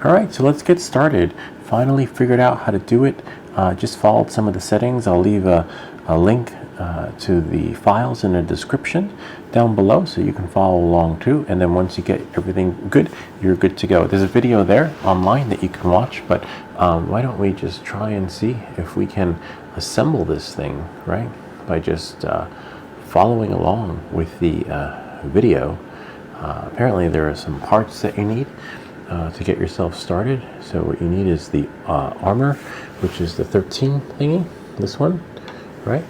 All right, so let's get started. Finally figured out how to do it. Just followed some of the settings. I'll leave a link to the files in the description down below so you can follow along too. And then once you get everything good, you're good to go. There's a video there online that you can watch, but why don't we just try and see if we can assemble this thing, right? By just following along with the video. Apparently there are some parts that you need to get yourself started. So what you need is the armor, which is the 13 thingy, this one, right?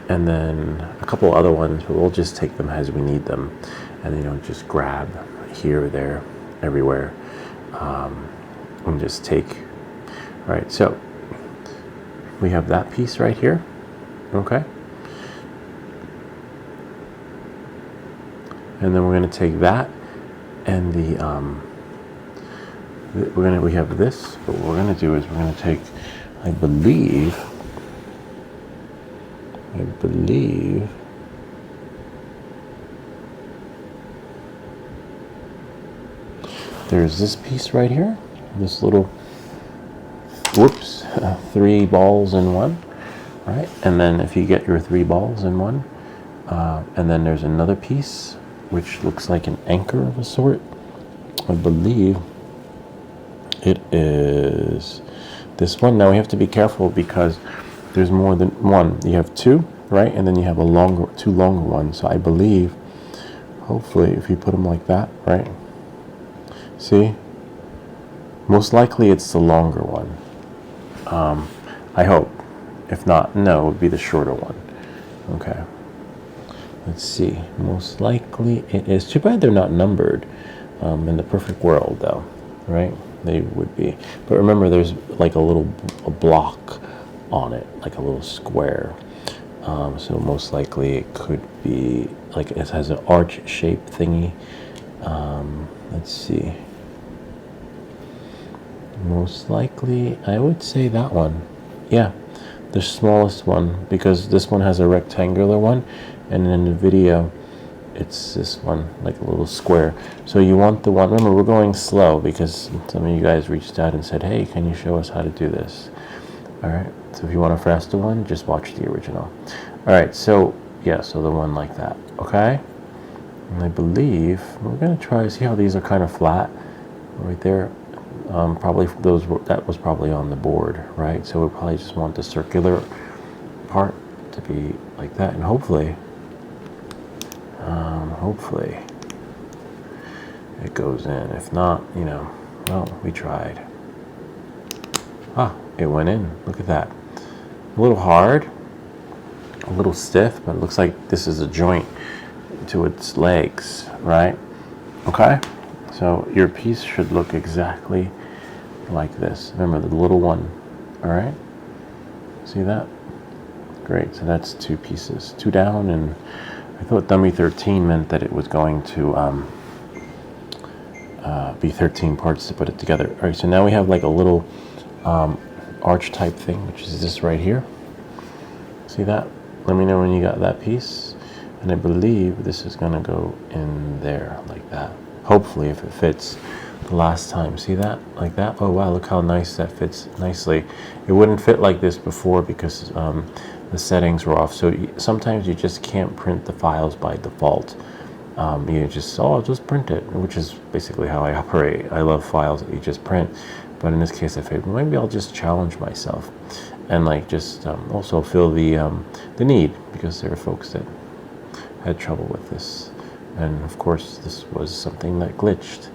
And then a couple other ones, but we'll just take them as we need them. And just grab here, there, everywhere, and just take. All right, so we have that piece right here, okay? And then we're going to take that and the we have this, but what we're going to do is we're going to take, I believe there's this piece right here, this little, whoops, 3 balls in one, right? And then if you get your 3 balls in one, and then there's another piece which looks like an anchor of a sort. I believe it is this one. Now we have to be careful because there's more than one. You have 2, right? And then you have a 2 longer ones. So I believe, hopefully, if you put them like that, right? See? Most likely it's the longer one. I hope. If not, no, it would be the shorter one. Okay. Let's see. Most likely it is. Too bad they're not numbered. In the perfect world, though, right? They would be. But remember, there's like a block on it, like a little square. So most likely it could be like it has an arch shape thingy. Let's see. Most likely, I would say that one. Yeah, the smallest one, because this one has a rectangular one, and in the video it's this one, like a little square. So you want the one, remember we're going slow because some of you guys reached out and said, hey, can you show us how to do this? All right, so if you want a faster one, just watch the original. All right, so yeah, so the one like that, okay? And I believe we're gonna try to see how these are kind of flat right there. Probably that was probably on the board, right? So we probably just want the circular part to be like that, and hopefully it goes in. If not, well, we tried. It went in. Look at that. A little hard, a little stiff, but it looks like this is a joint to its legs, right? Okay, so your piece should look exactly like this. Remember the little one, all right? See that? Great, so that's 2 pieces, 2 down, and I thought dummy 13 meant that it was going to be 13 parts to put it together. All right, so now we have like a little arch type thing, which is this right here. See that? Let me know when you got that piece. And I believe this is gonna go in there like that. Hopefully, if it fits the last time. See that? Like that? Oh wow, look how nice that fits nicely. It wouldn't fit like this before because the settings were off. So sometimes you just can't print the files by default. You just, I'll just print it, which is basically how I operate. I love files that you just print. But in this case, I figured maybe I'll just challenge myself and like just also feel the need, because there are folks that had trouble with this. And of course, this was something that glitched.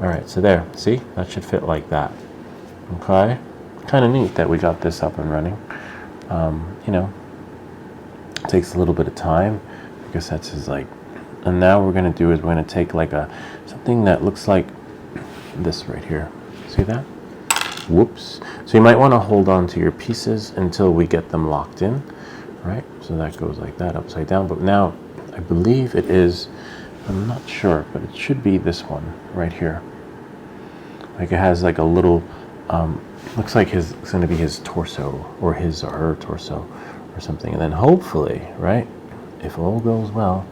All right, so there, see, that should fit like that. Okay, kind of neat that we got this up and running. It takes a little bit of time because that's his like. And now we're gonna do is we're gonna take like something that looks like this right here. See that? Whoops. So you might want to hold on to your pieces until we get them locked in, right? So that goes like that, upside down. But now I believe it is, I'm not sure, but it should be this one right here. Like it has like a little, looks like it's going to be his torso or his or her torso or something. And then hopefully, right, if all goes well,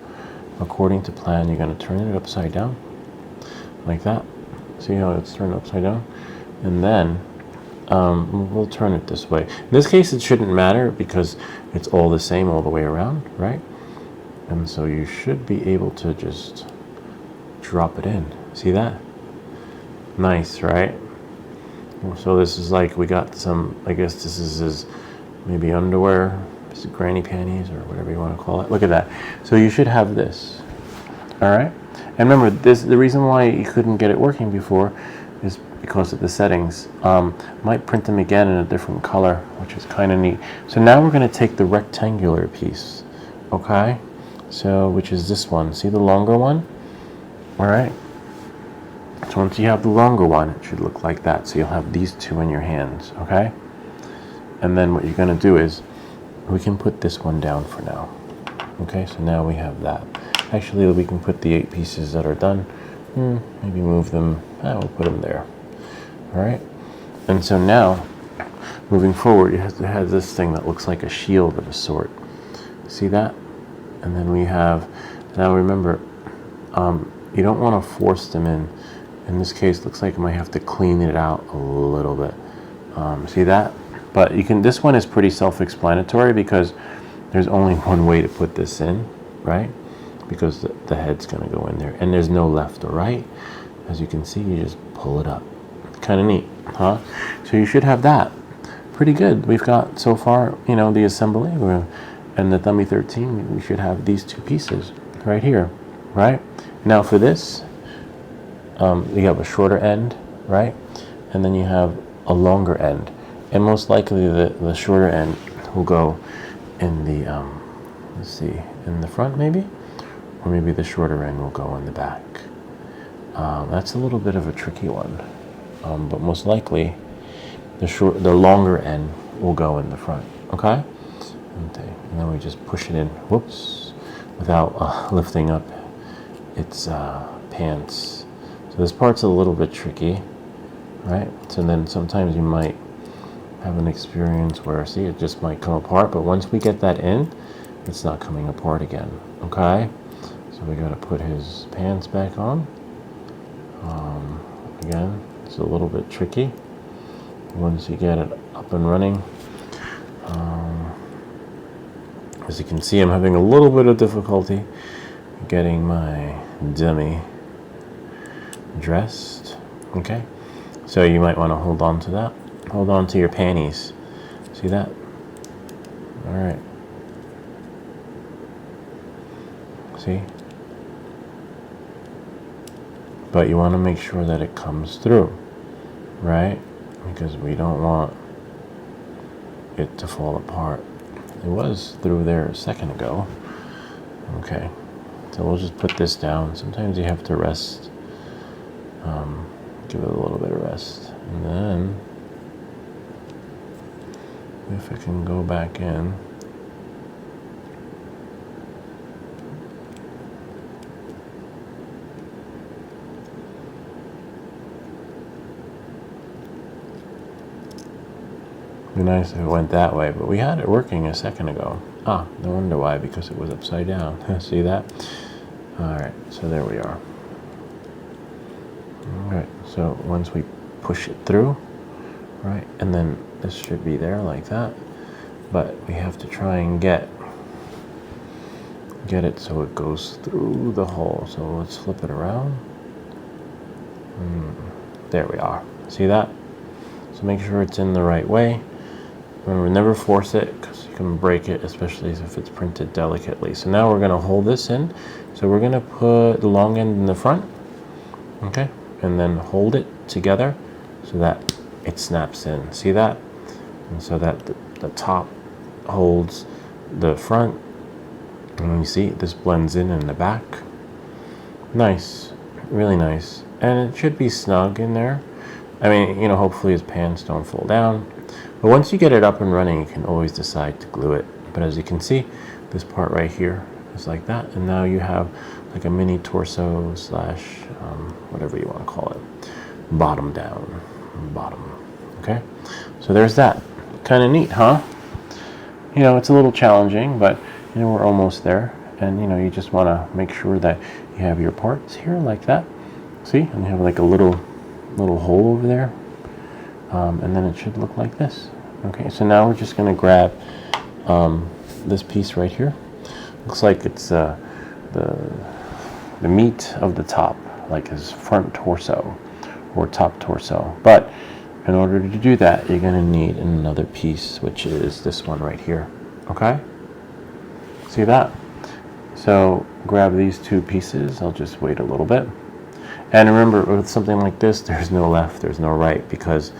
according to plan, you're going to turn it upside down like that. See how it's turned upside down? And then we'll turn it this way. In this case, it shouldn't matter because it's all the same all the way around, right? And so you should be able to just drop it in. See that? Nice, right? So this is like, we got some, I guess this is his maybe underwear, his granny panties, or whatever you want to call it. Look at that. So you should have this. All right? And remember, the reason why you couldn't get it working before is because of the settings. Might print them again in a different color, which is kind of neat. So now we're going to take the rectangular piece, okay? So, which is this one. See the longer one? All right. So once you have the longer one, it should look like that. So you'll have these two in your hands, okay? And then what you're going to do is, we can put this one down for now. Okay, so now we have that. Actually, we can put the 8 pieces that are done. Maybe move them. We'll put them there. All right. And so now, moving forward, it has this thing that looks like a shield of a sort. See that? And then we have, now remember, you don't want to force them in. In this case, looks like I might have to clean it out a little bit. See that? But you can, this one is pretty self-explanatory because there's only one way to put this in, right? Because the head's going to go in there. And there's no left or right. As you can see, you just pull it up. Kind of neat, huh? So you should have that. Pretty good. We've got so far, you know, the assembly and the dummy 13, we should have these 2 pieces right here, right? Now for this, you have a shorter end, right? And then you have a longer end. And most likely the shorter end will go in the, let's see, in the front maybe? Or maybe the shorter end will go in the back. That's a little bit of a tricky one. But most likely the longer end will go in the front, okay? And then we just push it in, whoops, without lifting up its pants. So this part's a little bit tricky, right? So then sometimes you might have an experience where, see, it just might come apart, but once we get that in, it's not coming apart again, okay? So we gotta put his pants back on. Again, it's a little bit tricky once you get it up and running. As you can see, I'm having a little bit of difficulty getting my dummy dressed. Okay, so you might want to hold on to that. Hold on to your panties. See that? All right. See? But you want to make sure that it comes through, right? Because we don't want it to fall apart. It was through there a second ago. Okay, so we'll just put this down. Sometimes you have to rest. Give it a little bit of rest. And then, if it can go back in. Be nice if it went that way, but we had it working a second ago. Ah, no wonder why, because it was upside down. See that? Alright, so there we are. Alright, so once we push it through, right, and then this should be there like that, but we have to try and get it so it goes through the hole. So let's flip it around. There we are. See that? So make sure it's in the right way. Remember, never force it because you can break it, especially if it's printed delicately. So now we're going to hold this in. So we're going to put the long end in the front, okay, and then hold it together so that it snaps in. See that? And so that the top holds the front. And you see, this blends in the back. Nice, really nice. And it should be snug in there. I mean, you know, hopefully his pants don't fall down. But once you get it up and running, you can always decide to glue it. But as you can see, this part right here is like that. And now you have like a mini torso slash whatever you want to call it. Bottom down, bottom. Okay, so there's that. Kind of neat, huh? You know, it's a little challenging, but you know, we're almost there. And you know, you just want to make sure that you have your parts here like that. See, and you have like a little hole over there. and then it should look like this. Okay, so now we're just going to grab this piece right here. Looks like it's the meat of the top, like his front torso or top torso. But in order to do that, you're going to need another piece, which is this one right here. Okay? See that? So grab these two pieces. I'll just wait a little bit. And remember, with something like this, there's no left, there's no right, because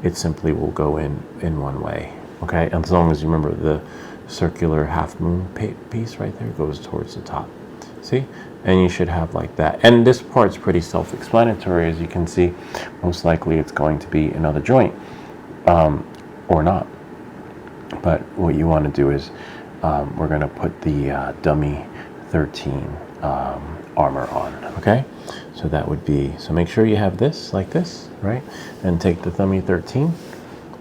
it simply will go in one way. Okay? As long as you remember the circular half moon piece right there goes towards the top. See? And you should have like that. And this part's pretty self-explanatory. As you can see, most likely it's going to be another joint, or not. But what you want to do is we're going to put the dummy 13 armor on. Okay? So that would be, so make sure you have this like this, right? And take the dummy 13,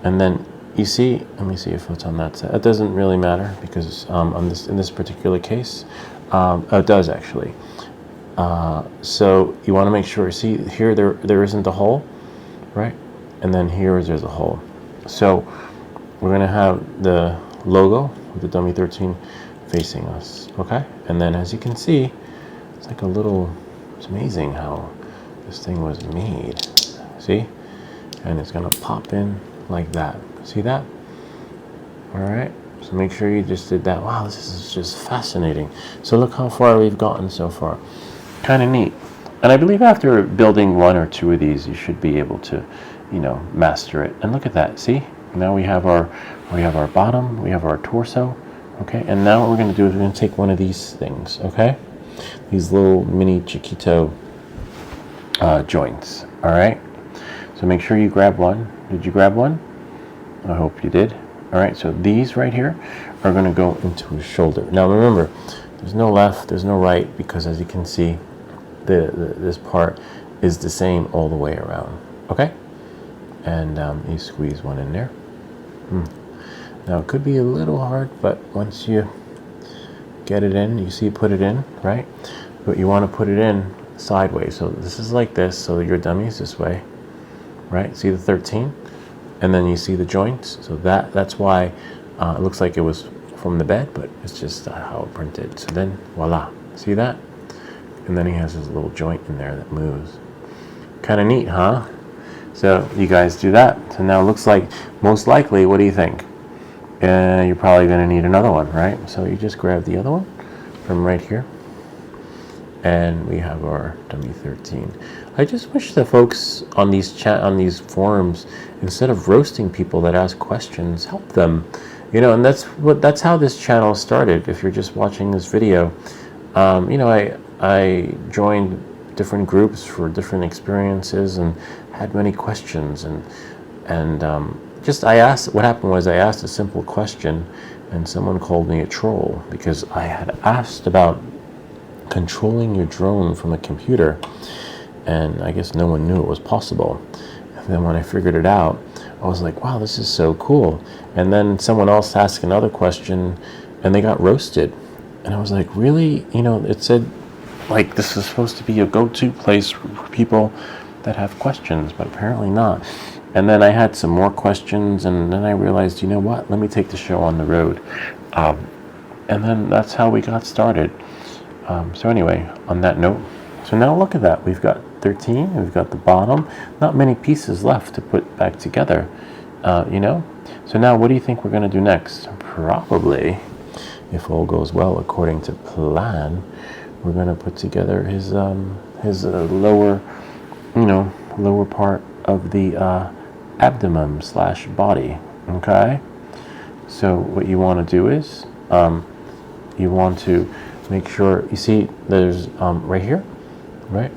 and then you see, let me see if it's on that side. It doesn't really matter, because in this particular case, it does actually. So you want to make sure, see here there isn't a hole, right? And then there's a hole. So we're going to have the logo with the dummy 13 facing us, okay? And then as you can see, it's like a little, it's amazing how this thing was made. See? And it's going to pop in like that. See that? All right. So make sure you just did that. Wow, this is just fascinating. So look how far we've gotten so far. Kind of neat. And I believe after building one or two of these, you should be able to, you know, master it. And look at that. See? Now we have our bottom, we have our torso. Okay. And now what we're going to do is we're going to take one of these things. Okay. These little mini chiquito joints. All right. So make sure you grab one. Did you grab one? I hope you did. All right, so these right here are going to go into his shoulder. Now remember, there's no left, there's no right, because as you can see, this part is the same all the way around. Okay? And you squeeze one in there. Now it could be a little hard, but once you get it in, you see put it in, right? But you want to put it in sideways. So this is like this, so your dummy is this way, right? See the 13? And then you see the joints, so that's why it looks like it was from the bed, but it's just how it printed. So then, voila, see that? And then he has his little joint in there that moves. Kind of neat, huh? So you guys do that. So now it looks like, most likely, what do you think? You're probably going to need another one, right? So you just grab the other one from right here. And we have our dummy 13. I just wish the folks on these forums, instead of roasting people that ask questions, help them. You know, and that's how this channel started. If you're just watching this video, you know, I joined different groups for different experiences and had many questions, and just I asked. What happened was I asked a simple question, and someone called me a troll because I had asked about controlling your drone from a computer, and I guess no one knew it was possible. And then when I figured it out, I was like, wow, this is so cool. And then someone else asked another question and they got roasted, and I was like, really? You know, it said like this is supposed to be a go-to place for people that have questions, but apparently not. And then I had some more questions, and then I realized, you know what, let me take the show on the road. And then that's how we got started. So anyway, on that note, so now look at that. We've got 13, we've got the bottom, not many pieces left to put back together, you know? So now what do you think we're going to do next? Probably, if all goes well according to plan, we're going to put together his lower, you know, lower part of the abdomen / body, okay? So what you want to do is, you want to make sure, you see there's right here, right?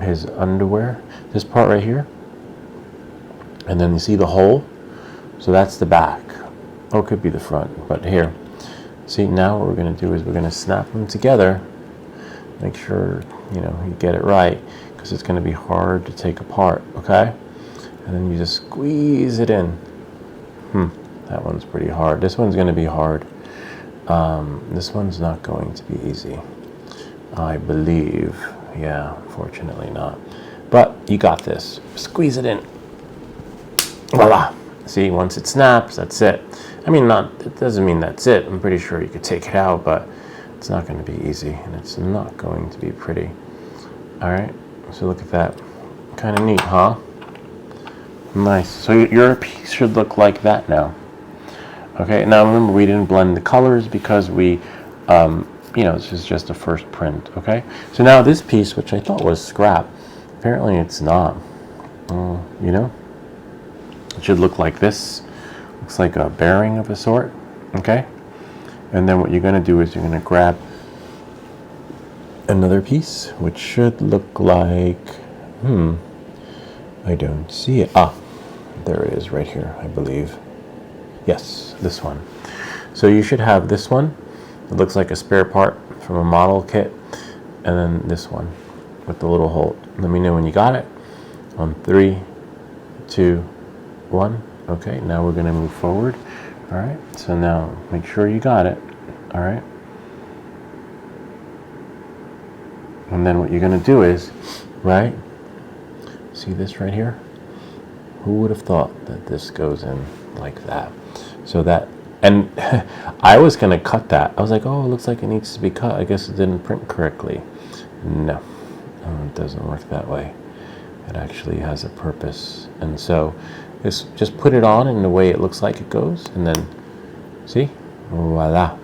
His underwear, this part right here. And then you see the hole? So that's the back. Or it could be the front, but here. See, now what we're going to do is we're going to snap them together. Make sure, you know, you get it right, because it's going to be hard to take apart, okay? And then you just squeeze it in. That one's pretty hard. This one's going to be hard. This one's not going to be easy, I believe. Yeah, fortunately not. But you got this. Squeeze it in. Voila. See, once it snaps, that's it. I mean, it doesn't mean that's it. I'm pretty sure you could take it out, but it's not going to be easy, and it's not going to be pretty. All right, so look at that. Kind of neat, huh? Nice. So your piece should look like that now. Okay, now remember we didn't blend the colors because we, this is just a first print, okay? So now this piece, which I thought was scrap, apparently it's not. It should look like this. Looks like a bearing of a sort, okay? And then what you're going to do is you're going to grab another piece, which should look like, I don't see it. Ah, there it is right here, I believe. Yes, this one. So you should have this one. It looks like a spare part from a model kit. And then this one with the little hole. Let me know when you got it. On 3, 2, 1. Okay, now we're going to move forward. All right, so now make sure you got it. All right. And then what you're going to do is, right, see this right here? Who would have thought that this goes in like that? So that, and I was going to cut that. I was like, oh, it looks like it needs to be cut. I guess it didn't print correctly. No, it doesn't work that way. It actually has a purpose. And so just put it on in the way it looks like it goes, and then, see? Voila.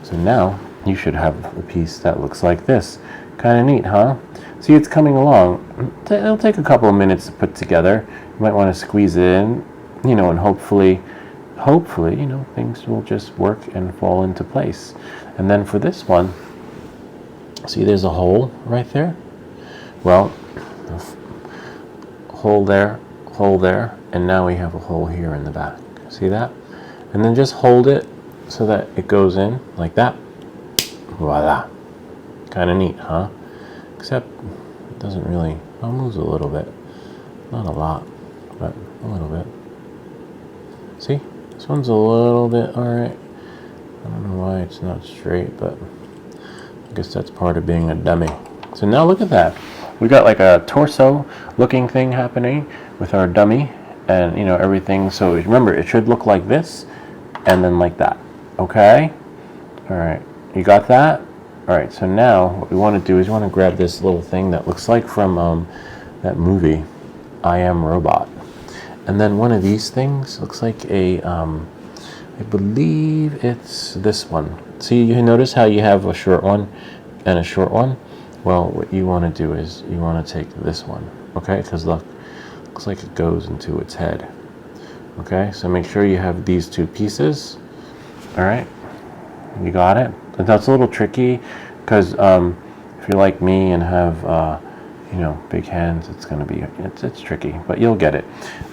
So now you should have a piece that looks like this. Kind of neat, huh? See, it's coming along. It'll take a couple of minutes to put together. You might want to squeeze it in, and hopefully, things will just work and fall into place. And then for this one, see, there's a hole right there. Well, hole there, and now we have a hole here in the back. See that? And then just hold it so that it goes in like that. Voila. Kind of neat, huh? Except it doesn't really, it moves a little bit. Not a lot, but a little bit. See? This one's a little bit, all right. I don't know why it's not straight, but I guess that's part of being a dummy. So now look at that. We got like a torso looking thing happening with our dummy and everything. So remember, it should look like this and then like that. Okay? All right. You got that? All right. So now what we want to do is we want to grab this little thing that looks like from that movie, I Am Robot. And then one of these things looks like a, I believe it's this one. See, you notice how you have a short one and a short one? Well, what you want to do is you want to take this one, okay? Because look, looks like it goes into its head. Okay, so make sure you have these two pieces. All right, you got it? And that's a little tricky because if you're like me and have, big hands, it's going to be, it's tricky, but you'll get it.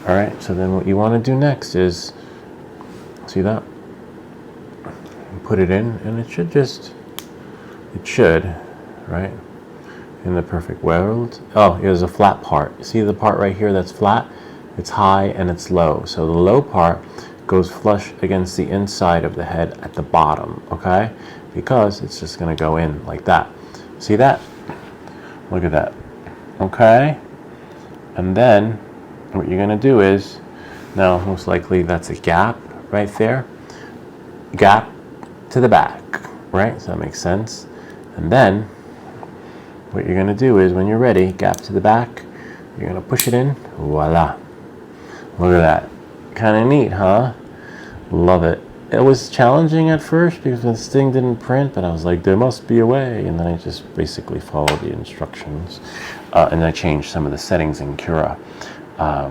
All right, so then what you want to do next is, see that? Put it in, and it should, right? In the perfect world. Oh, here's a flat part. See the part right here that's flat? It's high and it's low. So the low part goes flush against the inside of the head at the bottom, okay? Because it's just going to go in like that. See that? Look at that. Okay? And then what you're going to do is, now most likely that's a gap right there. Gap to the back, right? So that makes sense. And then what you're going to do is when you're ready, gap to the back, you're going to push it in. Voila. Look at that. Kind of neat, huh? Love it. It was challenging at first because this thing didn't print, but I was like, there must be a way. And then I just basically followed the instructions. And I changed some of the settings in Cura,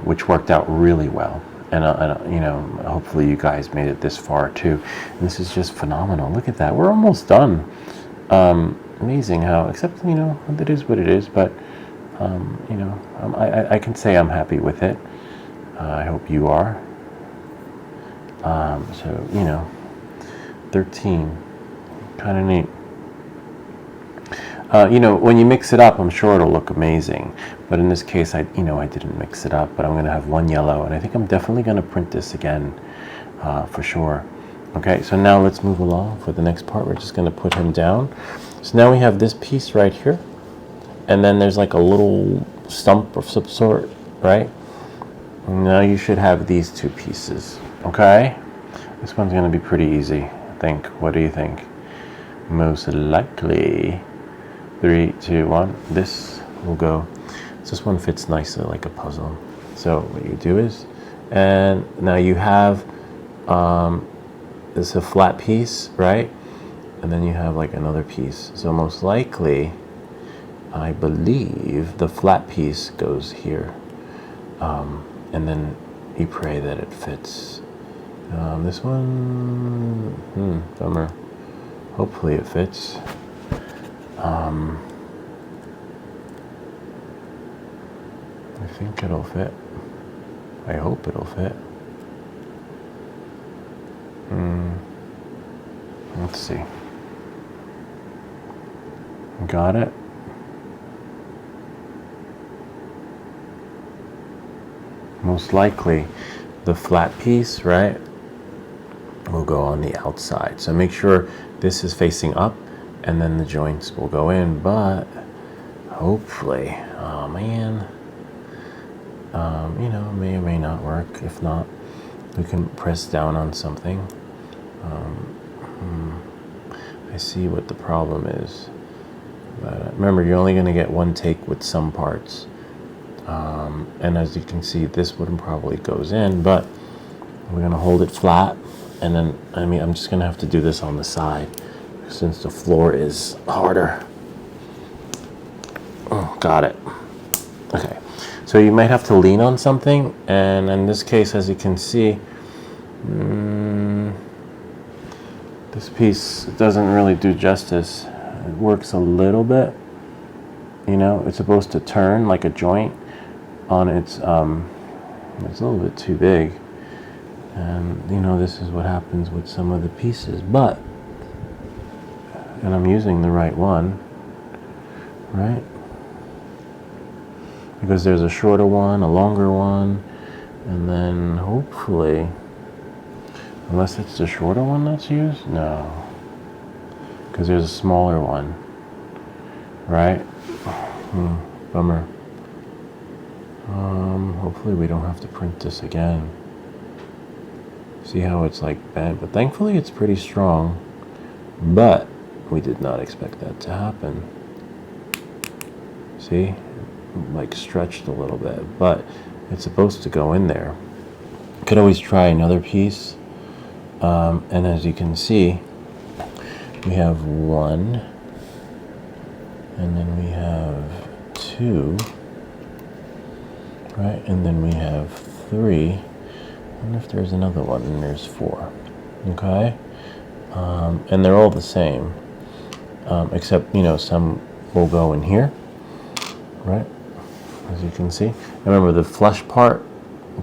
which worked out really well. And, hopefully you guys made it this far too. And this is just phenomenal. Look at that. We're almost done. Amazing how, except, it is what it is, but, I can say I'm happy with it. I hope you are. 13, kind of neat. When you mix it up, I'm sure it'll look amazing. But in this case, I didn't mix it up, but I'm going to have one yellow, and I think I'm definitely going to print this again, for sure. Okay, so now let's move along for the next part. We're just going to put him down. So now we have this piece right here, and then there's like a little stump of some sort, right? Now you should have these two pieces, okay? This one's gonna be pretty easy, I think. What do you think? Most likely. 3, 2, 1. This will go. This one fits nicely like a puzzle. So what you do is, and now you have, this is a flat piece, right? And then you have like another piece. So most likely, I believe the flat piece goes here. And then you pray that it fits. This one, bummer. Hopefully it fits. I think it'll fit. I hope it'll fit. Let's see. Got it? Most likely the flat piece, right, will go on the outside. So make sure this is facing up and then the joints will go in, but hopefully, oh man, you know, may or may not work. If not, we can press down on something. I see what the problem is. But remember, you're only going to get one take with some parts. And as you can see, this one probably goes in, but we're going to hold it flat. And then, I mean, I'm just going to have to do this on the side since the floor is harder. Oh, got it. Okay. So you might have to lean on something. And in this case, as you can see, this piece doesn't really do justice. It works a little bit. You know, it's supposed to turn like a joint on its, it's a little bit too big. And, you know, this is what happens with some of the pieces. But, and I'm using the right one, right? Because there's a shorter one, a longer one, and then hopefully, unless it's the shorter one that's used? No. Because there's a smaller one, right? Bummer. Hopefully we don't have to print this again. See how it's like bent, but thankfully it's pretty strong. But we did not expect that to happen. See? Like stretched a little bit, but it's supposed to go in there. Could always try another piece. And as you can see, we have 1, and then we have 2, right? And then we have 3. I wonder if there's another one, and there's 4. Okay? And they're all the same, except, you know, some will go in here, right? As you can see. Remember, the flush part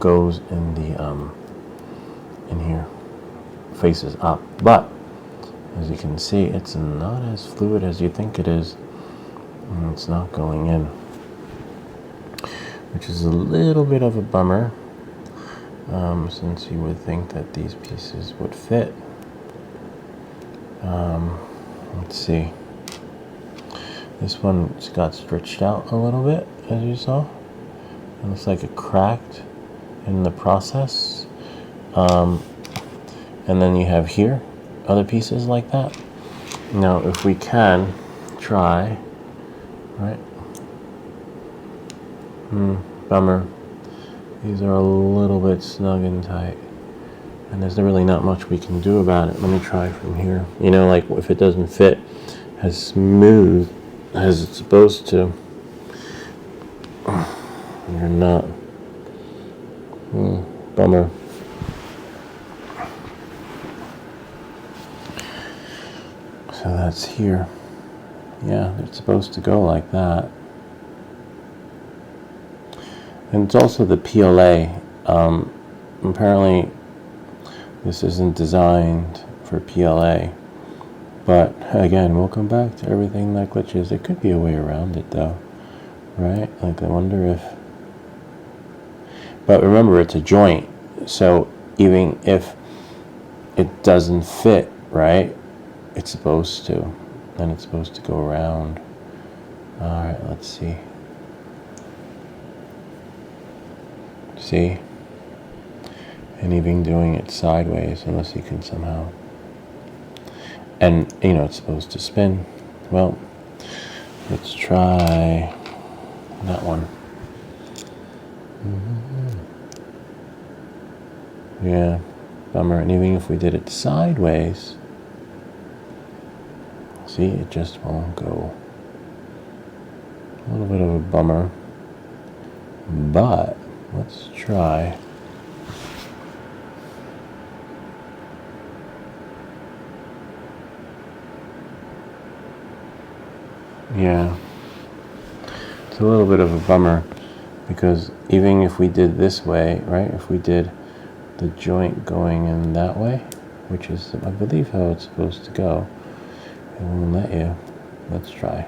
goes in the, in here, faces up, but as you can see, it's not as fluid as you think it is, and it's not going in, which is a little bit of a bummer, since you would think that these pieces would fit. Let's see. This one got stretched out a little bit, as you saw. It looks like it cracked in the process. And then you have here other pieces like that. Now, if we can try, right? Bummer. These are a little bit snug and tight, and there's really not much we can do about it. Let me try from here. You know, like if it doesn't fit as smooth as it's supposed to, you're not. Bummer. So that's here. Yeah, it's supposed to go like that. And it's also the PLA. Apparently, this isn't designed for PLA. But again, we'll come back to everything that glitches. There could be a way around it, though, right? Like, I wonder if. But remember, it's a joint. So even if it doesn't fit, right? It's supposed to. And it's supposed to go around. All right, let's see. See? And even doing it sideways, unless you can somehow. And, you know, it's supposed to spin. Well, let's try that one. Yeah, bummer. And even if we did it sideways, see, it just won't go. A little bit of a bummer. But let's try. Yeah, it's a little bit of a bummer because even if we did this way, right, if we did the joint going in that way, which is, I believe, how it's supposed to go, it won't let you. Let's try.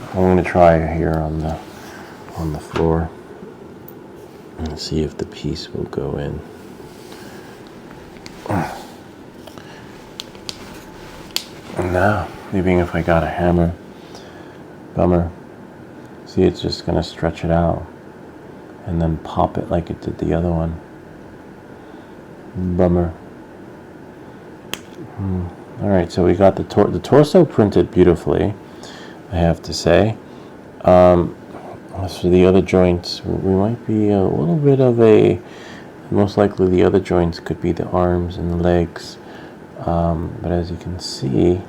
I'm going to try here on the floor and see if the piece will go in. And now, even if I got a hammer, bummer. See, it's just going to stretch it out and then pop it like it did the other one. Bummer. Alright, so we got the torso printed beautifully, I have to say. As for the other joints, we might be a little bit of a, most likely the other joints could be the arms and the legs. But as you can see,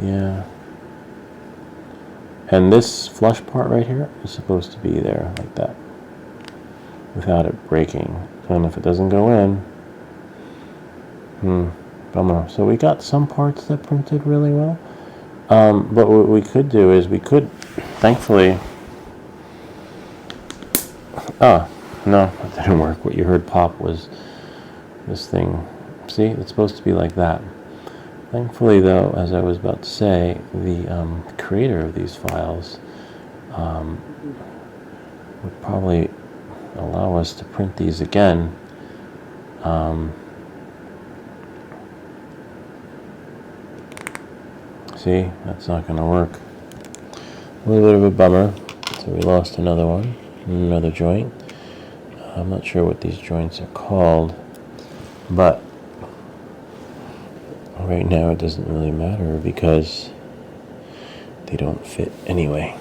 yeah. And this flush part right here is supposed to be there like that, without it breaking. And if it doesn't go in, bummer. So we got some parts that printed really well. But what we could do is we could, thankfully, no, it didn't work. What you heard pop was this thing. See, it's supposed to be like that. Thankfully, though, as I was about to say, the creator of these files would probably allow us to print these again. See, that's not going to work. A little bit of a bummer. So we lost another one, another joint. I'm not sure what these joints are called, but right now it doesn't really matter because they don't fit anyway.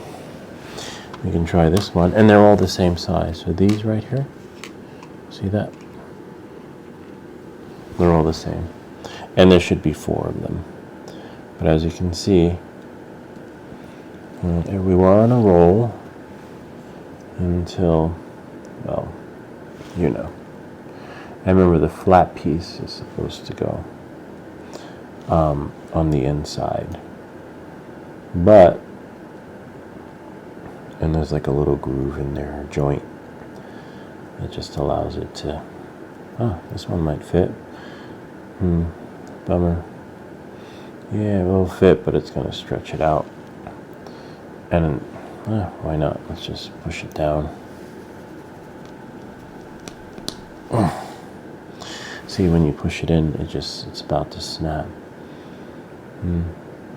We can try this one, and they're all the same size. So these right here, see that? They're all the same. And there should be 4 of them. But as you can see, we were on a roll until, well, you know. I remember the flat piece is supposed to go on the inside. But, and there's like a little groove in there, a joint, that just allows it to, this one might fit. Bummer. Yeah, it will fit, but it's going to stretch it out. And why not? Let's just push it down. See, when you push it in, it's about to snap.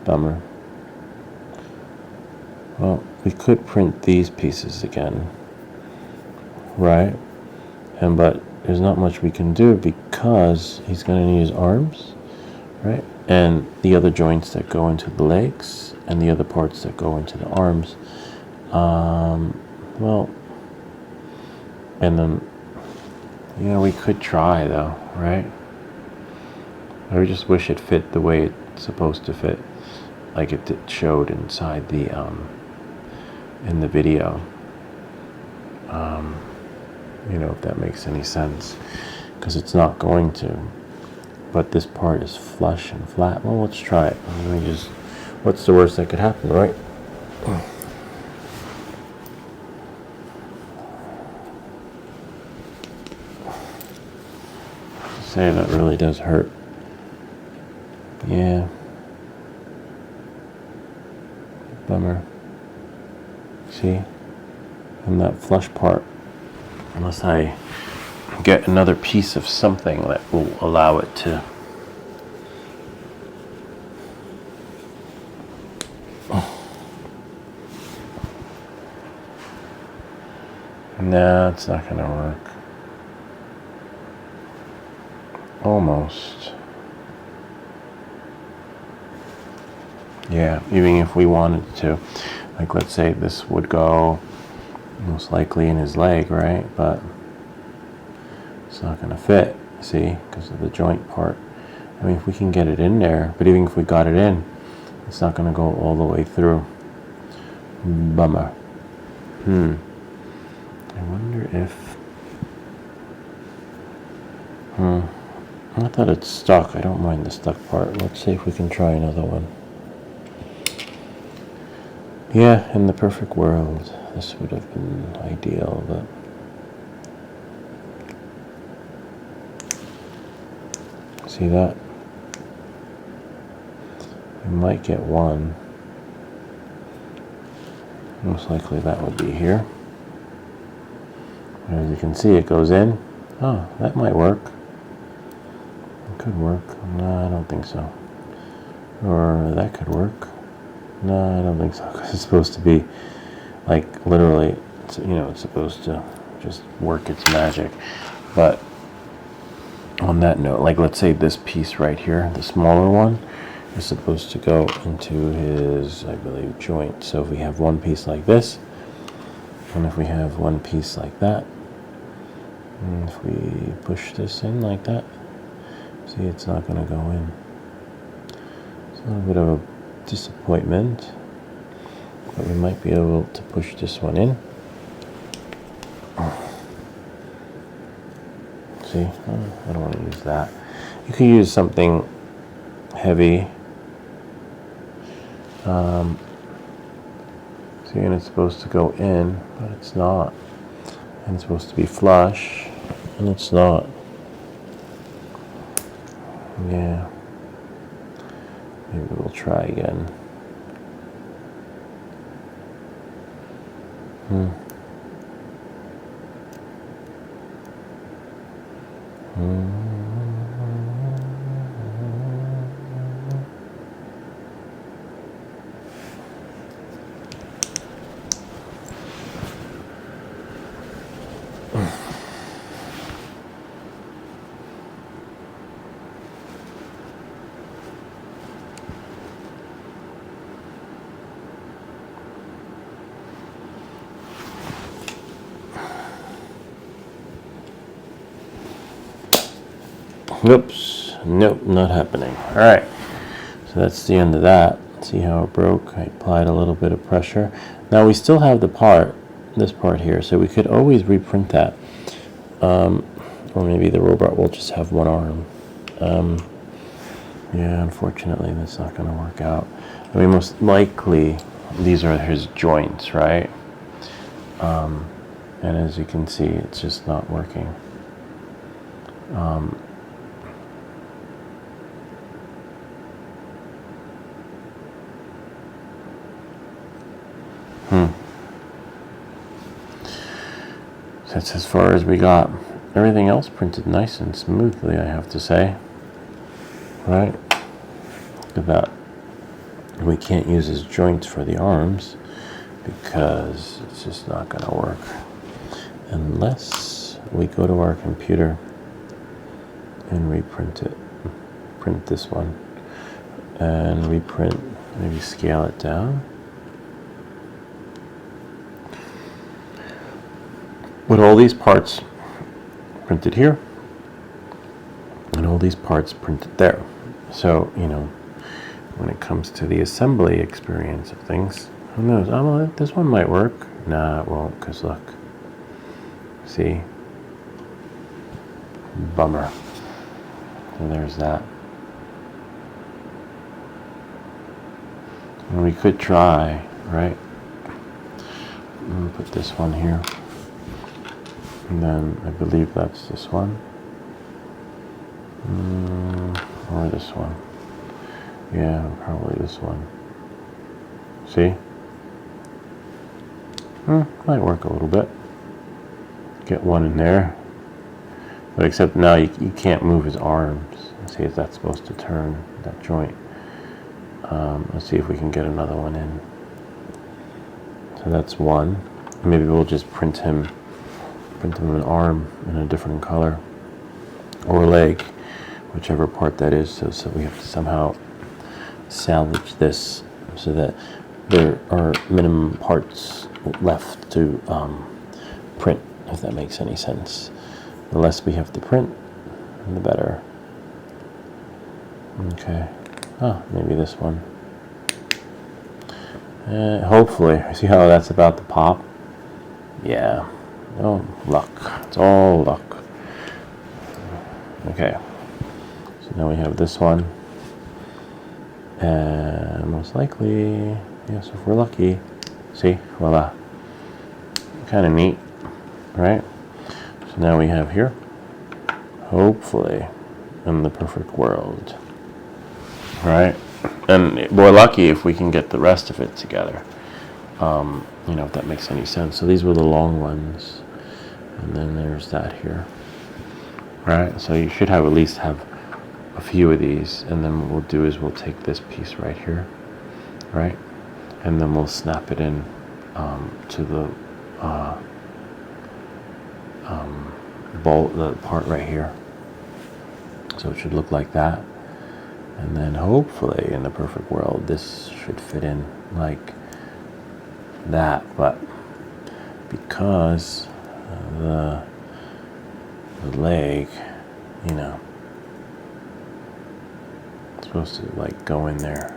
Bummer. Well, we could print these pieces again, right? But there's not much we can do because he's going to need his arms, right? And the other joints that go into the legs and the other parts that go into the arms. Well, and then, yeah, we could try though, right? I just wish it fit the way it's supposed to fit, like it showed inside the in the video. You know, if that makes any sense, because it's not going to. But this part is flush and flat. Well, let's try it. Let me just, what's the worst that could happen, right? Say that really does hurt. Yeah. Bummer. See? And that flush part, unless I get another piece of something that will allow it to No, it's not going to work. Almost. Yeah, even if we wanted to. Like, let's say this would go most likely in his leg, right? But it's not going to fit, see, because of the joint part. I mean, if we can get it in there, but even if we got it in, it's not going to go all the way through. Bummer. I wonder if... I thought it's stuck. I don't mind the stuck part. Let's see if we can try another one. Yeah, in the perfect world, this would have been ideal, but... See that? We might get one. Most likely that would be here. As you can see, it goes in. Oh, that might work. It could work. No, I don't think so. Or that could work. No, I don't think so. Because it's supposed to be, like, literally, it's, you know, it's supposed to just work its magic. But on that note, like, let's say this piece right here, the smaller one, is supposed to go into his, I believe, joint. So if we have one piece like this, and if we have one piece like that, and if we push this in like that, see, it's not going to go in. It's a little bit of a disappointment, but we might be able to push this one in. See, I don't want to use that. You could use something heavy. See, and it's supposed to go in, but it's not. And it's supposed to be flush, and it's not. Yeah. Maybe we'll try again. Oops, nope, not happening. All right, so that's the end of that. See how it broke? I applied a little bit of pressure. Now we still have the part, this part here, so we could always reprint that. Or maybe the robot will just have one arm. Yeah, unfortunately, that's not going to work out. I mean, most likely, these are his joints, right? And as you can see, it's just not working. That's as far as we got. Everything else printed nice and smoothly, I have to say. Right? Look at that. We can't use his joints for the arms because it's just not going to work. Unless we go to our computer and reprint it. Print this one. And reprint, maybe scale it down. With all these parts printed here, and all these parts printed there. So, you know, when it comes to the assembly experience of things, who knows? Oh, this one might work. Nah, it won't, because look. See? Bummer. So there's that. And we could try, right? I'm going to put this one here. And then I believe that's this one. Or this one. Yeah, probably this one. See? Might work a little bit. Get one in there. But except now you can't move his arms. See if that's supposed to turn, that joint. Let's see if we can get another one in. So that's one. Maybe we'll just print him print them an arm in a different color, or leg, whichever part that is. So we have to somehow salvage this so that there are minimum parts left to print, if that makes any sense. The less we have to print, the better. Okay. Maybe this one. Hopefully. See how that's about to pop? Yeah. Oh, luck. It's all luck. Okay. So now we have this one. And most likely, yes, if we're lucky. See? Voila. Kind of neat, right? So now we have here, hopefully, in the perfect world. Right? And we're lucky if we can get the rest of it together. You know, if that makes any sense. So these were the long ones. And then there's that here. Right? So you should have at least have a few of these. And then what we'll do is we'll take this piece right here. Right? And then we'll snap it in to the bolt, the part right here. So it should look like that. And then hopefully in the perfect world this should fit in like that, but because the leg, you know, it's supposed to like go in there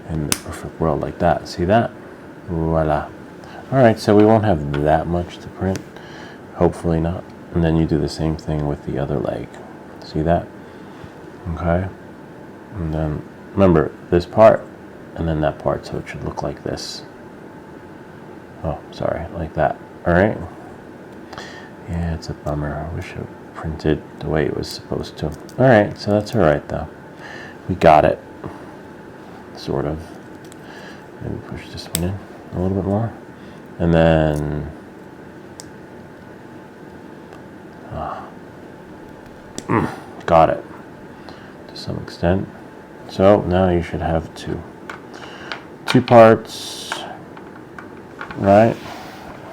in the perfect world like that. See that? Voila. Alright, so we won't have that much to print, hopefully not. And then you do the same thing with the other leg. See that? Okay. And then remember this part and then that part, so it should look like this. Oh, sorry, like that. All right. Yeah, it's a bummer. I wish it printed the way it was supposed to. All right, so that's all right though. We got it. Sort of. Maybe push this one in a little bit more. And then got it to some extent. So now you should have two parts, right?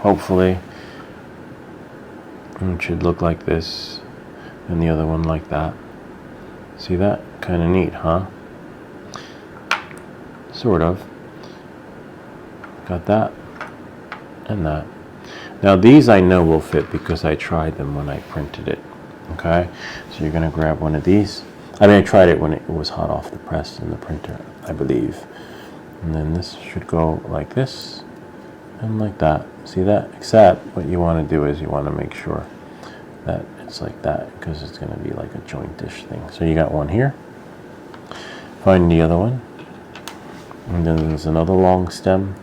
Hopefully. And it should look like this, and the other one like that. See that? Kind of neat, huh? Sort of. Got that and that. Now these I know will fit because I tried them when I printed it. Okay, so you're going to grab one of these. I mean, I tried it when it was hot off the press in the printer, I believe. And then this should go like this and like that. See that? Except what you want to do is you want to make sure that it's like that, because it's going to be like a jointish thing. So you got one here. Find the other one. And then there's another long stem.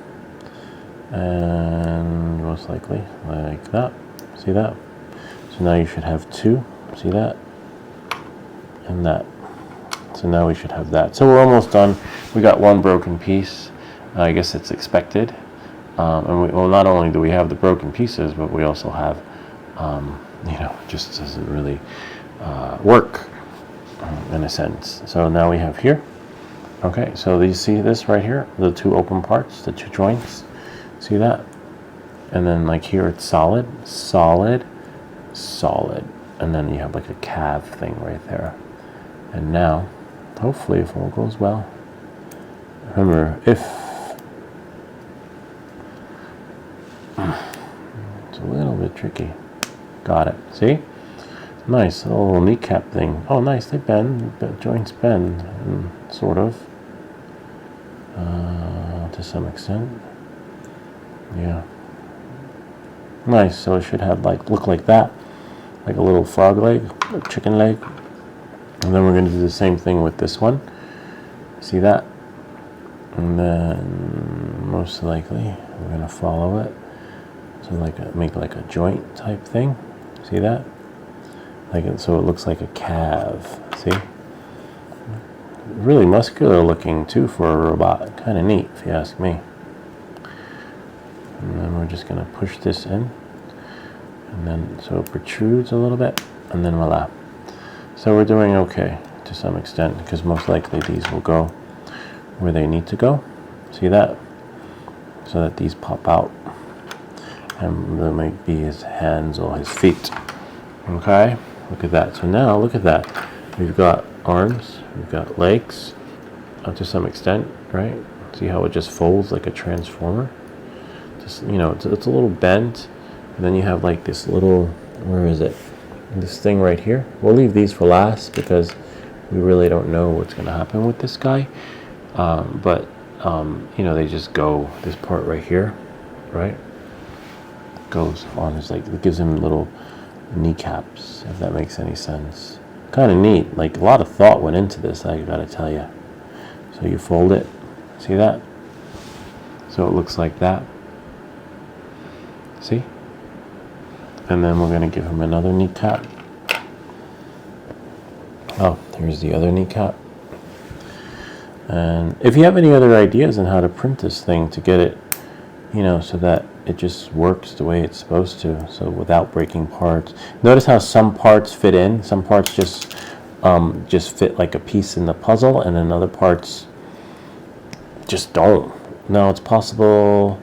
And most likely like that. See that? So now you should have two. See that? And that. So now we should have that. So we're almost done. We got one broken piece. I guess it's expected. And well, not only do we have the broken pieces, but we also have, you know, it just doesn't really work in a sense. So now we have here. Okay, so you see this right here? The two open parts, the two joints. See that? And then like here it's solid, solid, solid. And then you have like a calf thing right there. And now, hopefully if all goes well, remember, if it's a little bit tricky. Got it. See? Nice. A little kneecap thing. Oh, nice. They bend. The joints bend, sort of. To some extent. Yeah. Nice. So it should have like look like that, like a little frog leg, a chicken leg. And then we're going to do the same thing with this one. See that? And then most likely we're going to follow it. So like make like a joint type thing. See that? Like it, so it looks like a calf. See? Really muscular looking too for a robot. Kind of neat if you ask me. And then we're just going to push this in. And then so it protrudes a little bit. And then voila. So we're doing okay to some extent, because most likely these will go where they need to go. See that? so that these pop out. And there might be his hands or his feet. Okay, look at that. So now look at that. We've got arms, we've got legs, to some extent, right? See how it just folds like a transformer? Just, you know, it's a little bent, and then you have like this little, where is it? This thing right here. We'll leave these for last because we really don't know what's going to happen with this guy. You know, they just go, this part right here, right? Goes on, it's like, it gives him little kneecaps, if that makes any sense. Kind of neat, like a lot of thought went into this, I gotta tell you. So you fold it, see that? So it looks like that. See? And then we're gonna give him another kneecap. Oh, here's the other kneecap. And if you have any other ideas on how to print this thing to get it, you know, so that it just works the way it's supposed to, so without breaking parts. Notice how some parts fit in, some parts just fit like a piece in the puzzle, and then other parts just don't. Now it's possible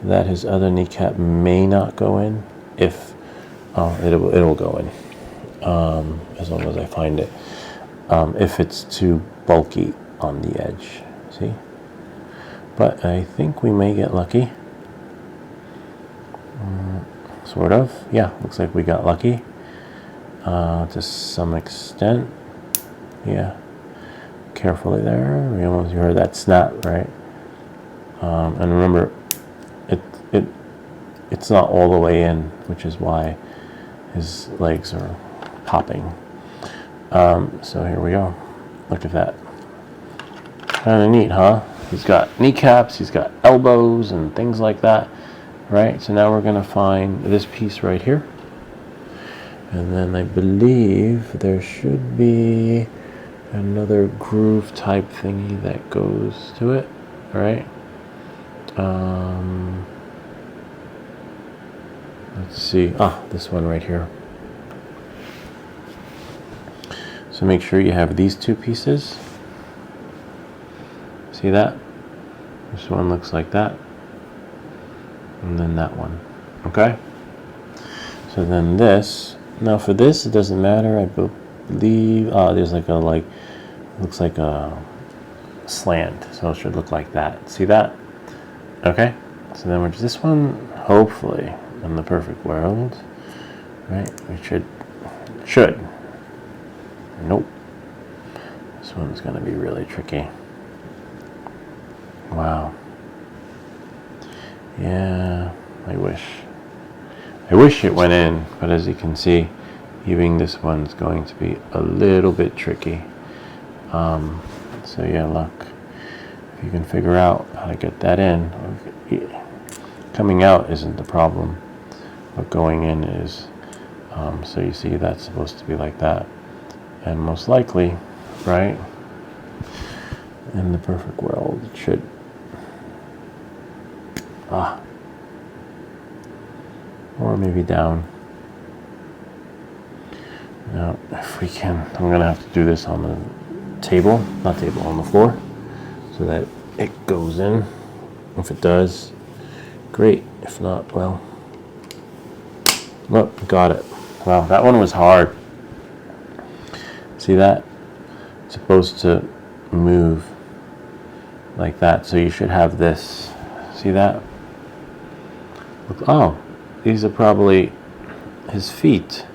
that his other kneecap may not go in. If it'll go in, as long as I find it. If it's too bulky on the edge, see? But I think we may get lucky. Sort of, yeah, looks like we got lucky to some extent. Yeah, carefully there. We almost heard that snap, right? And remember, it's not all the way in, which is why his legs are popping. So here we go. Look at that. Kind of neat, huh? He's got kneecaps, he's got elbows and things like that. Right, so now we're going to find this piece right here. And then I believe there should be another groove type thingy that goes to it, right? Let's see. This one right here. So make sure you have these two pieces. See that? This one looks like that. And then that one. Okay? So then this. Now for this, it doesn't matter. I believe there's like a looks like a slant. So it should look like that. See that? Okay? So then we're this one, hopefully, in the perfect world. Right? We should. Nope. This one's gonna be really tricky. Wow. Yeah, I wish it went in, but as you can see, even this one's going to be a little bit tricky. So yeah, look, if you can figure out how to get that in, coming out isn't the problem, but going in is. So you see that's supposed to be like that, and most likely, right, in the perfect world, it should. Or maybe down. Now, if we can, I'm gonna have to do this on the table, not table, on the floor, so that it goes in. If it does, great. If not, well, got it. Wow, that one was hard. See that? It's supposed to move like that, so you should have this. See that? Oh, these are probably his feet.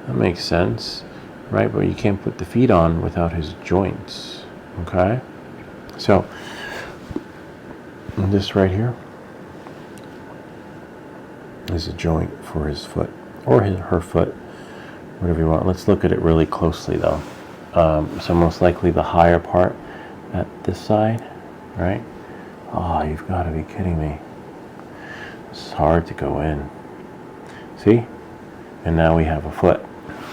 That makes sense, right? But you can't put the feet on without his joints, okay? So, this right here is a joint for his foot, or her foot, whatever you want. Let's look at it really closely, though. So most likely the higher part at this side, right? Oh, you've got to be kidding me. It's hard to go in. See? And now we have a foot.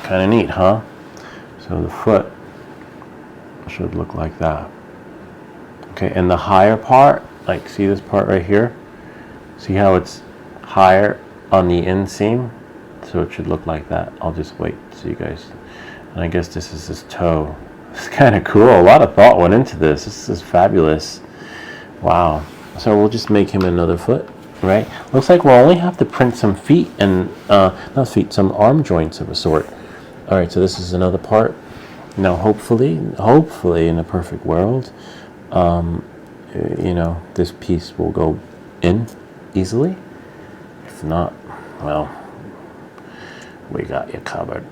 Kind of neat, huh? So the foot should look like that. Okay, and the higher part, like see this part right here? See how it's higher on the inseam? So it should look like that. I'll just wait so you guys. And I guess this is his toe. It's kind of cool. A lot of thought went into this. This is fabulous. Wow. So we'll just make him another foot, right? Looks like we'll only have to print some feet and, not feet, some arm joints of a sort. All right, so this is another part. Now, hopefully in a perfect world, you know, this piece will go in easily. If not, well, we got you covered.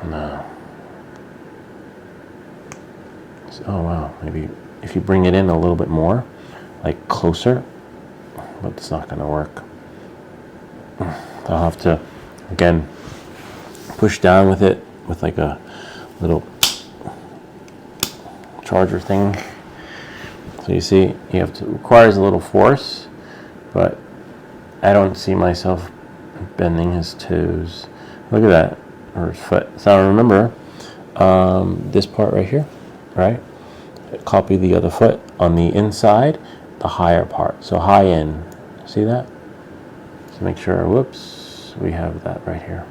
No. Oh wow, maybe if you bring it in a little bit more, like closer, but it's not going to work. I'll have to, again, push down with it with like a little charger thing. So you see, you have to, it requires a little force, but I don't see myself bending his toes. Look at that, or his foot. So remember, this part right here, right? Copy the other foot on the inside, the higher part. So high in, see that? So make sure, whoops, we have that right here.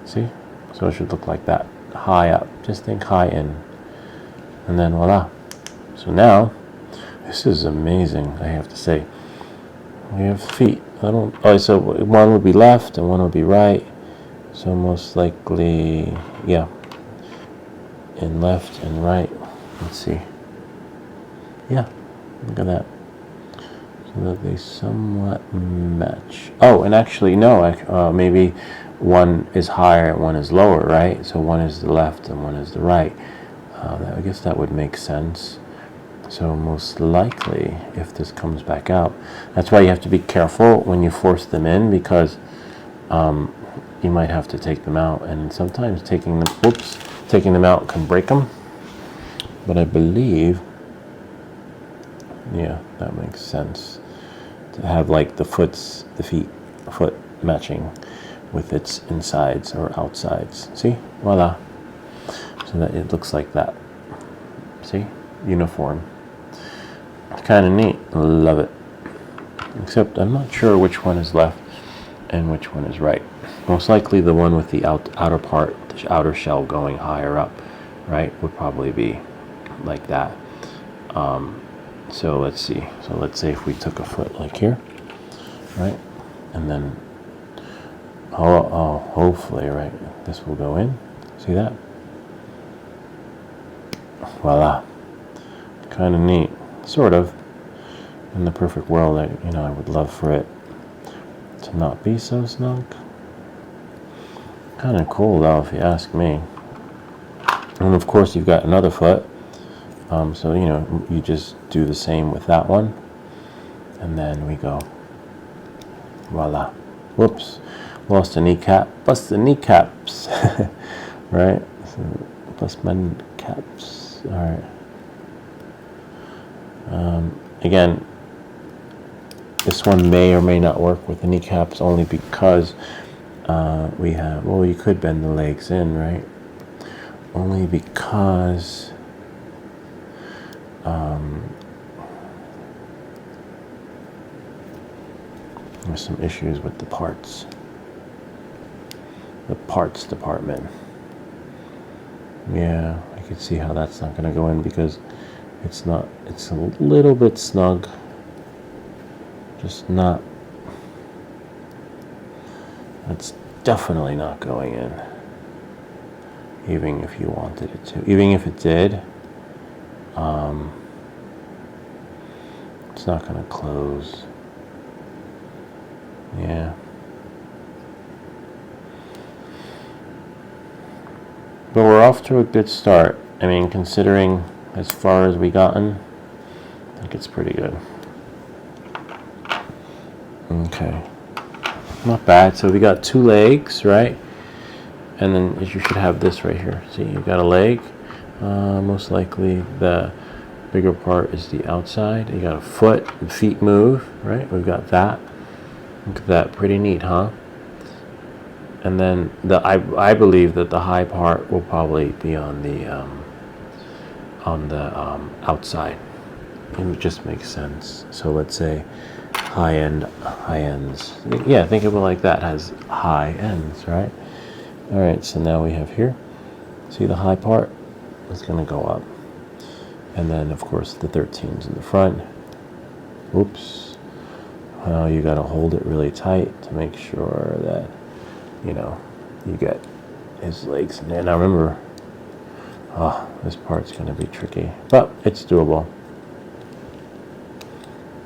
See? So it should look like that, high up. Just think high in. And then voila. So now, this is amazing, I have to say. We have feet. So one would be left and one would be right. So most likely, yeah, in left and right. Let's see. Yeah, look at that. So that they somewhat match. Oh, and actually, no, maybe one is higher and one is lower, right? So one is the left and one is the right. I guess that would make sense. So most likely, if this comes back out, that's why you have to be careful when you force them in, because you might have to take them out, and sometimes taking them out can break them. But I believe, yeah, that makes sense to have like the foot matching with its insides or outsides. See, voila. So that it looks like that. See, uniform. It's kind of neat. Love it. Except I'm not sure which one is left and which one is right. Most likely the one with the outer part, the outer shell going higher up, right, would probably be like that. So let's see. So let's say if we took a foot like here, right, and then hopefully, right, this will go in. See that? Voila. Kind of neat. Sort of. In the perfect world, I would love for it to not be so snug. Kind of cool though, if you ask me. And of course, you've got another foot. So you just do the same with that one, and then we go. Voila. Whoops. Lost a kneecap. Bust the kneecaps. Right. So, bust my kneecaps. All right. Again, this one may or may not work with the kneecaps, only because we have, well, you could bend the legs in, right? Only because there's some issues with the parts department. Yeah, I could see how that's not going to go in, because it's a little bit snug, just not, that's definitely not going in, even if you wanted it to. Even if it did, it's not going to close. Yeah. But we're off to a good start. I mean, considering as far as we gotten, I think it's pretty good. Okay. Not bad. So we got 2 legs, right? And then you should have this right here. See, you've got a leg. Most likely the bigger part is the outside. You got a foot, the feet move, right? We've got that. Look at that. Pretty neat, huh? And then I believe that the high part will probably be on the outside. It just makes sense. So let's say high ends. Yeah, think of it like that. It has high ends, right? All right. So now we have here. See the high part? It's going to go up. And then, of course, the 13's in the front. Oops. Well, you got to hold it really tight to make sure that, you get his legs in there. Now remember, this part's going to be tricky, but it's doable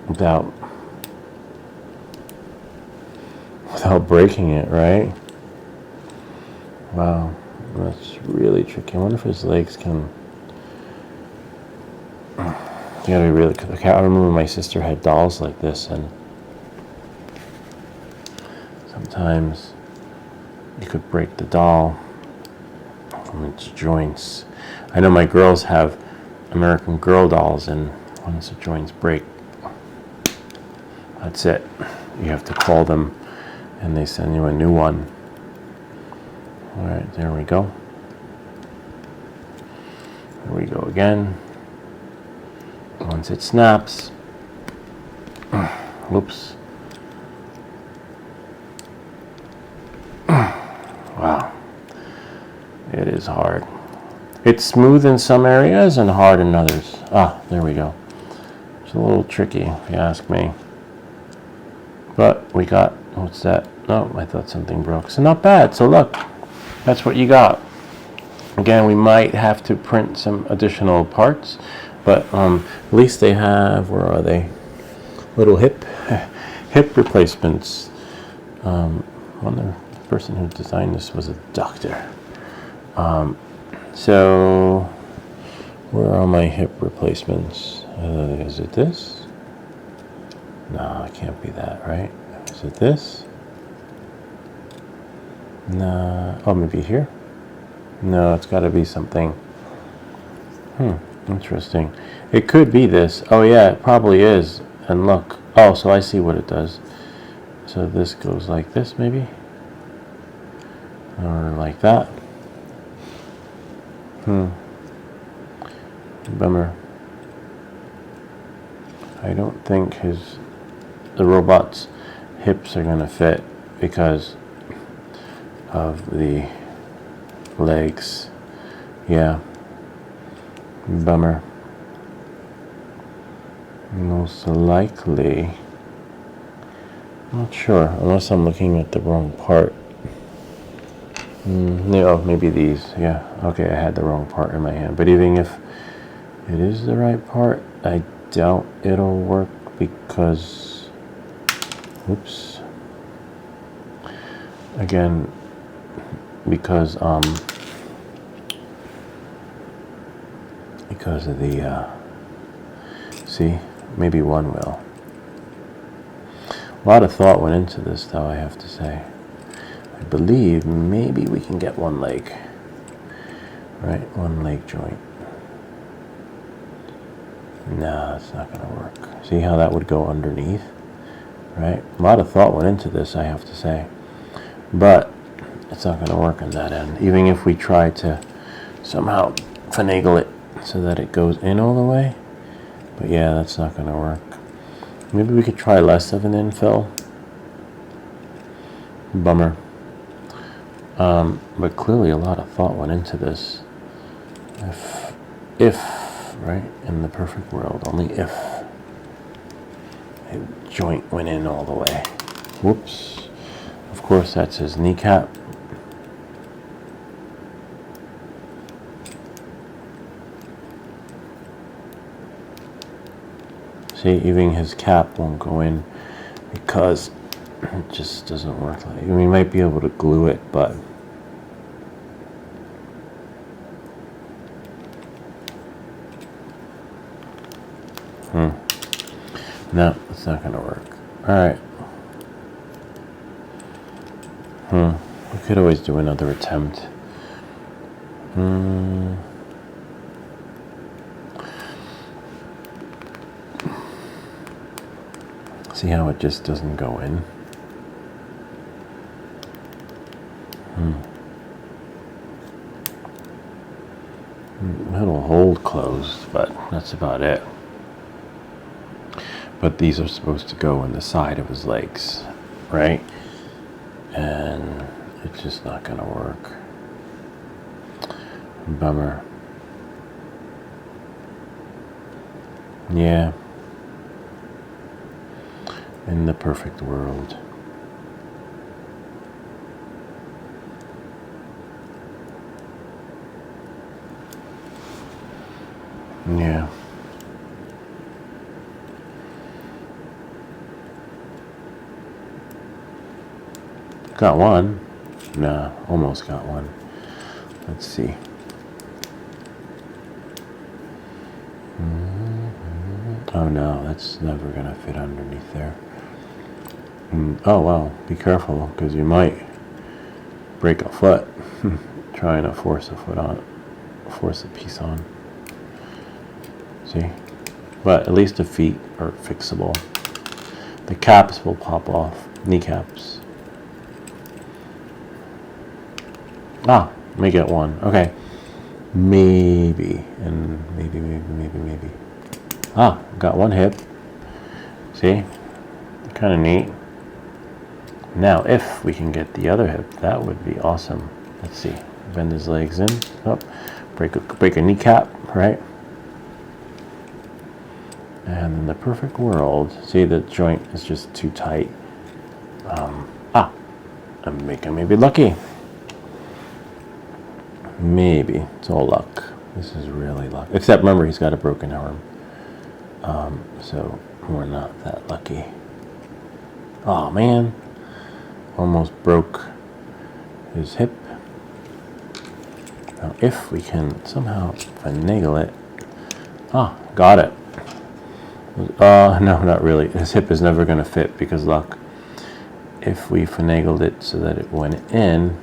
without breaking it, right? Wow, that's really tricky. I wonder if his legs can. You gotta be really. I remember my sister had dolls like this, and sometimes you could break the doll from its joints. I know my girls have American Girl dolls, and once the joints break, that's it. You have to call them, and they send you a new one. All right, there we go. Here we go again. Once it snaps, whoops. Wow, it is hard. It's smooth in some areas and hard in others. There we go. It's a little tricky, if you ask me. But we got, what's that? Oh, I thought something broke. So not bad. So look, that's what you got. Again, we might have to print some additional parts, but at least they have, where are they? Little hip replacements. The person who designed this was a doctor. So where are my hip replacements? Is it this? No, it can't be that, right? Is it this? No. Oh, maybe here? No, it's got to be something. Interesting. It could be this. Oh yeah, it probably is. And look. Oh, so I see what it does. So this goes like this, maybe? Or like that. Bummer. I don't think the robot's hips are going to fit because of the legs. Yeah. Bummer. Most likely. Not sure, unless I'm looking at the wrong part. No, maybe these. Yeah. Okay, I had the wrong part in my hand. But even if it is the right part, I doubt it'll work because, whoops. Again, because of the, see, maybe one will. A lot of thought went into this, though, I have to say. I believe maybe we can get one leg, right? One leg joint. No, it's not going to work. See how that would go underneath, right? A lot of thought went into this, I have to say. But it's not going to work on that end, even if we try to somehow finagle it so that it goes in all the way. But yeah, that's not going to work. Maybe we could try less of an infill. Bummer. But clearly a lot of thought went into this. If, right, in the perfect world, only if a joint went in all the way. Whoops. Of course, that's his kneecap. See, even his cap won't go in because it just doesn't work like. We might be able to glue it, but no, it's not going to work. All right. We could always do another attempt. See how it just doesn't go in? It'll hold closed, but that's about it. But these are supposed to go in the side of his legs, right? And it's just not going to work. Bummer. Yeah. In the perfect world. Yeah. Got one. Nah, almost got one. Let's see. Oh no, that's never gonna fit underneath there. Oh well, be careful, because you might break a foot trying to force a piece on. See? But at least the feet are fixable. The caps will pop off. Kneecaps. Ah, let me get one. Okay. Maybe. And maybe. Ah, got one hip. See? Kind of neat. Now, if we can get the other hip, that would be awesome. Let's see. Bend his legs in. Oh, break a kneecap, right? And in the perfect world, see, the joint is just too tight. I'm maybe lucky. Maybe. It's all luck. This is really luck. Except remember, he's got a broken arm. So we're not that lucky. Oh man. Almost broke his hip. Now if we can somehow finagle it. Ah, got it. No, not really. His hip is never going to fit because luck. If we finagled it so that it went in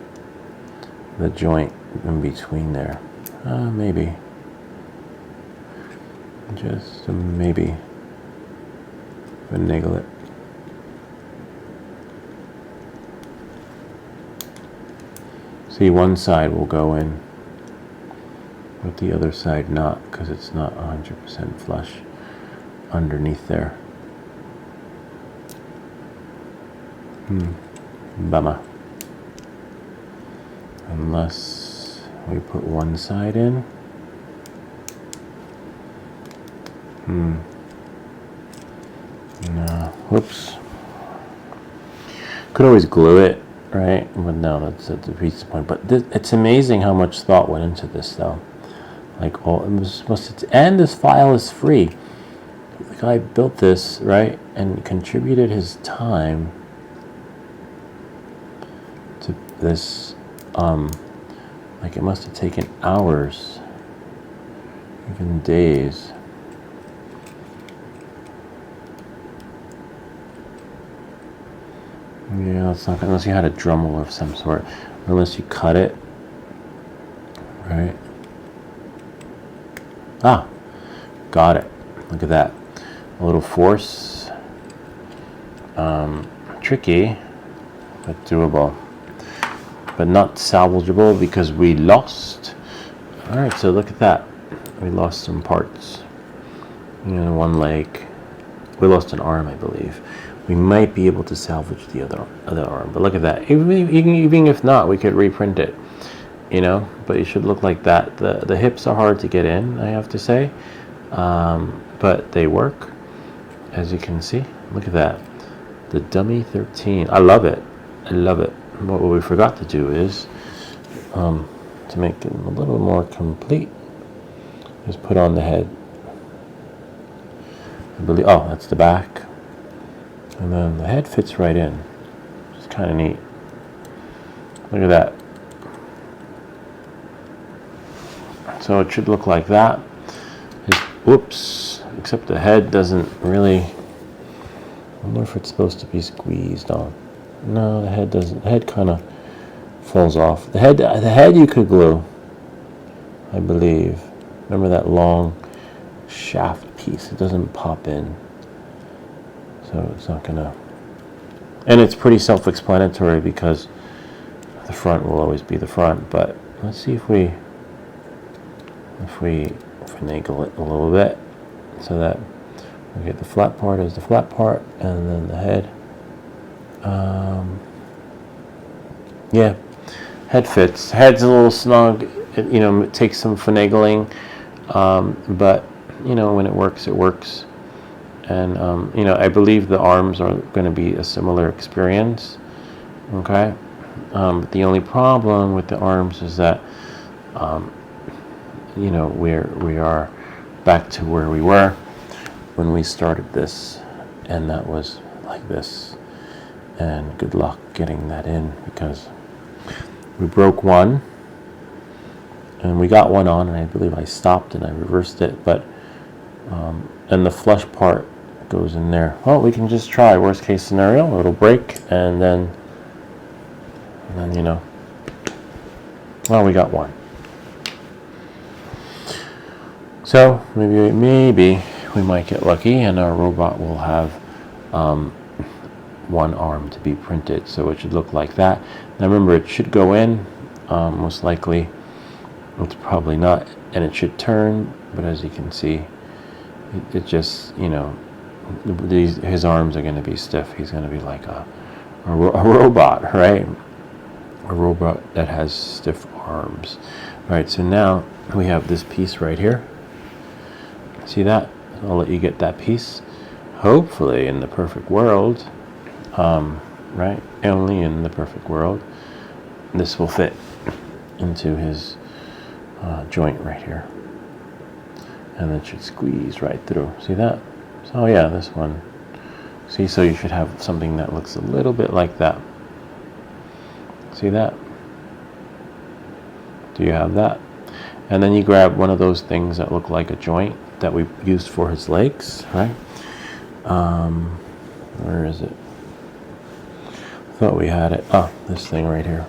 the joint in between there. Maybe. Just maybe. Finagle it. See, one side will go in, but the other side not, because it's not 100% flush underneath there. Bummer. Unless we put one side in. No. Whoops. Could always glue it, right? But no, that's the piece point. But it's amazing how much thought went into this, though. Like, it was supposed to, and this file is free. The guy built this, right, and contributed his time to this. Like, it must have taken hours, even days. Yeah, it's not gonna, unless you had a Dremel of some sort, or unless you cut it, right? Ah, got it. Look at that. A little force. Tricky, but doable. But not salvageable because we lost. All right, so look at that. We lost some parts. One leg. We lost an arm, I believe. We might be able to salvage the other arm, but look at that. Even if not, we could reprint it. But it should look like that. The hips are hard to get in, I have to say, but they work, as you can see. Look at that. The dummy 13. I love it. I love it. What we forgot to do is, to make it a little more complete, is put on the head. I believe, oh, that's the back. And then the head fits right in. It's kind of neat. Look at that. So it should look like that. Whoops. Except the head doesn't really. I wonder if it's supposed to be squeezed on. No, the head doesn't. The head kind of falls off. The head you could glue, I believe. Remember that long shaft piece? It doesn't pop in. So it's not gonna. And it's pretty self-explanatory because the front will always be the front. But let's see if we finagle it a little bit so that we get the flat part as the flat part, and then the head. Yeah, head fits. Head's a little snug. It takes some finagling, but you know, when it works, it works. And, you know, I believe the arms are going to be a similar experience. Okay. But the only problem with the arms is that, you know, we are back to where we were when we started this, and that was like this. And good luck getting that in, because we broke one and we got one on, and I believe I stopped and I reversed it, but and the flush part goes in there. Well, we can just try worst case scenario. It'll break, and then you know, well, we got one. So maybe we might get lucky and our robot will have one arm to be printed. So it should look like that. Now remember, it should go in, most likely. It's probably not, and it should turn, but as you can see, it just, you know, his arms are going to be stiff. He's going to be like a robot, right? A robot that has stiff arms. All right, so now we have this piece right here. See that? I'll let you get that piece. Hopefully, in the perfect world, right? Only in the perfect world, this will fit into his joint right here, and it should squeeze right through. See that? So yeah, this one. See, so you should have something that looks a little bit like that. See that? Do you have that? And then you grab one of those things that look like a joint that we used for his legs, right? Where is it? I thought we had it. Oh, this thing right here.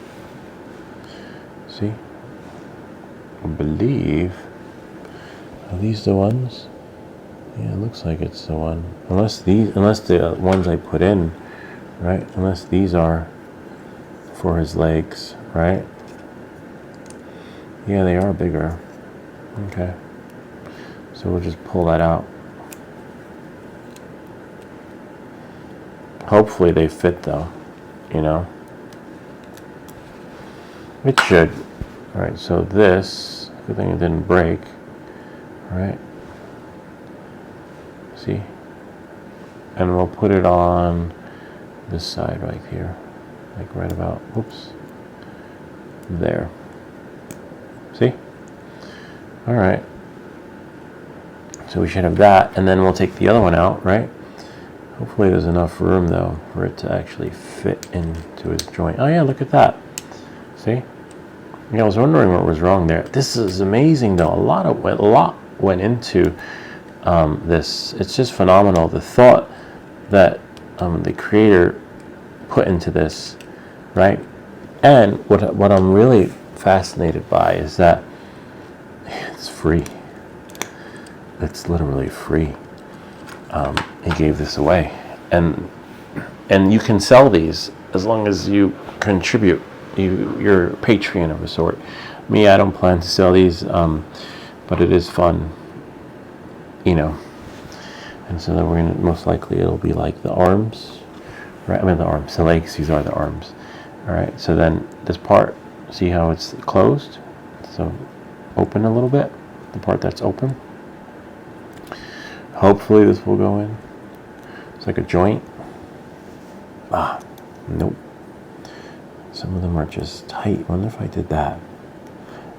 See? I believe, are these the ones? Yeah, it looks like it's the one. Unless the ones I put in, right? Unless these are for his legs, right? Yeah, they are bigger. Okay. So we'll just pull that out. Hopefully they fit though, you know. It should. All right, so this, good thing it didn't break, all right? See? And we'll put it on this side right here, like right about, oops, there. See? All right. So we should have that, and then we'll take the other one out, right? Hopefully there's enough room though for it to actually fit into his joint. Oh yeah, look at that. See? Yeah, I was wondering what was wrong there. This is amazing though. A lot went into this. It's just phenomenal. The thought that the creator put into this, right? And what I'm really fascinated by is that it's free. It's literally free. He gave this away, and you can sell these as long as you contribute. You're a Patreon of a sort. Me, I don't plan to sell these, but it is fun, you know. And so then we're gonna, most likely it'll be like the arms, right? I mean the arms, the legs. These are the arms. All right. So then this part, see how it's closed? So open a little bit. The part that's open. Hopefully this will go in. It's like a joint. Ah, nope. Some of them are just tight. I wonder if I did that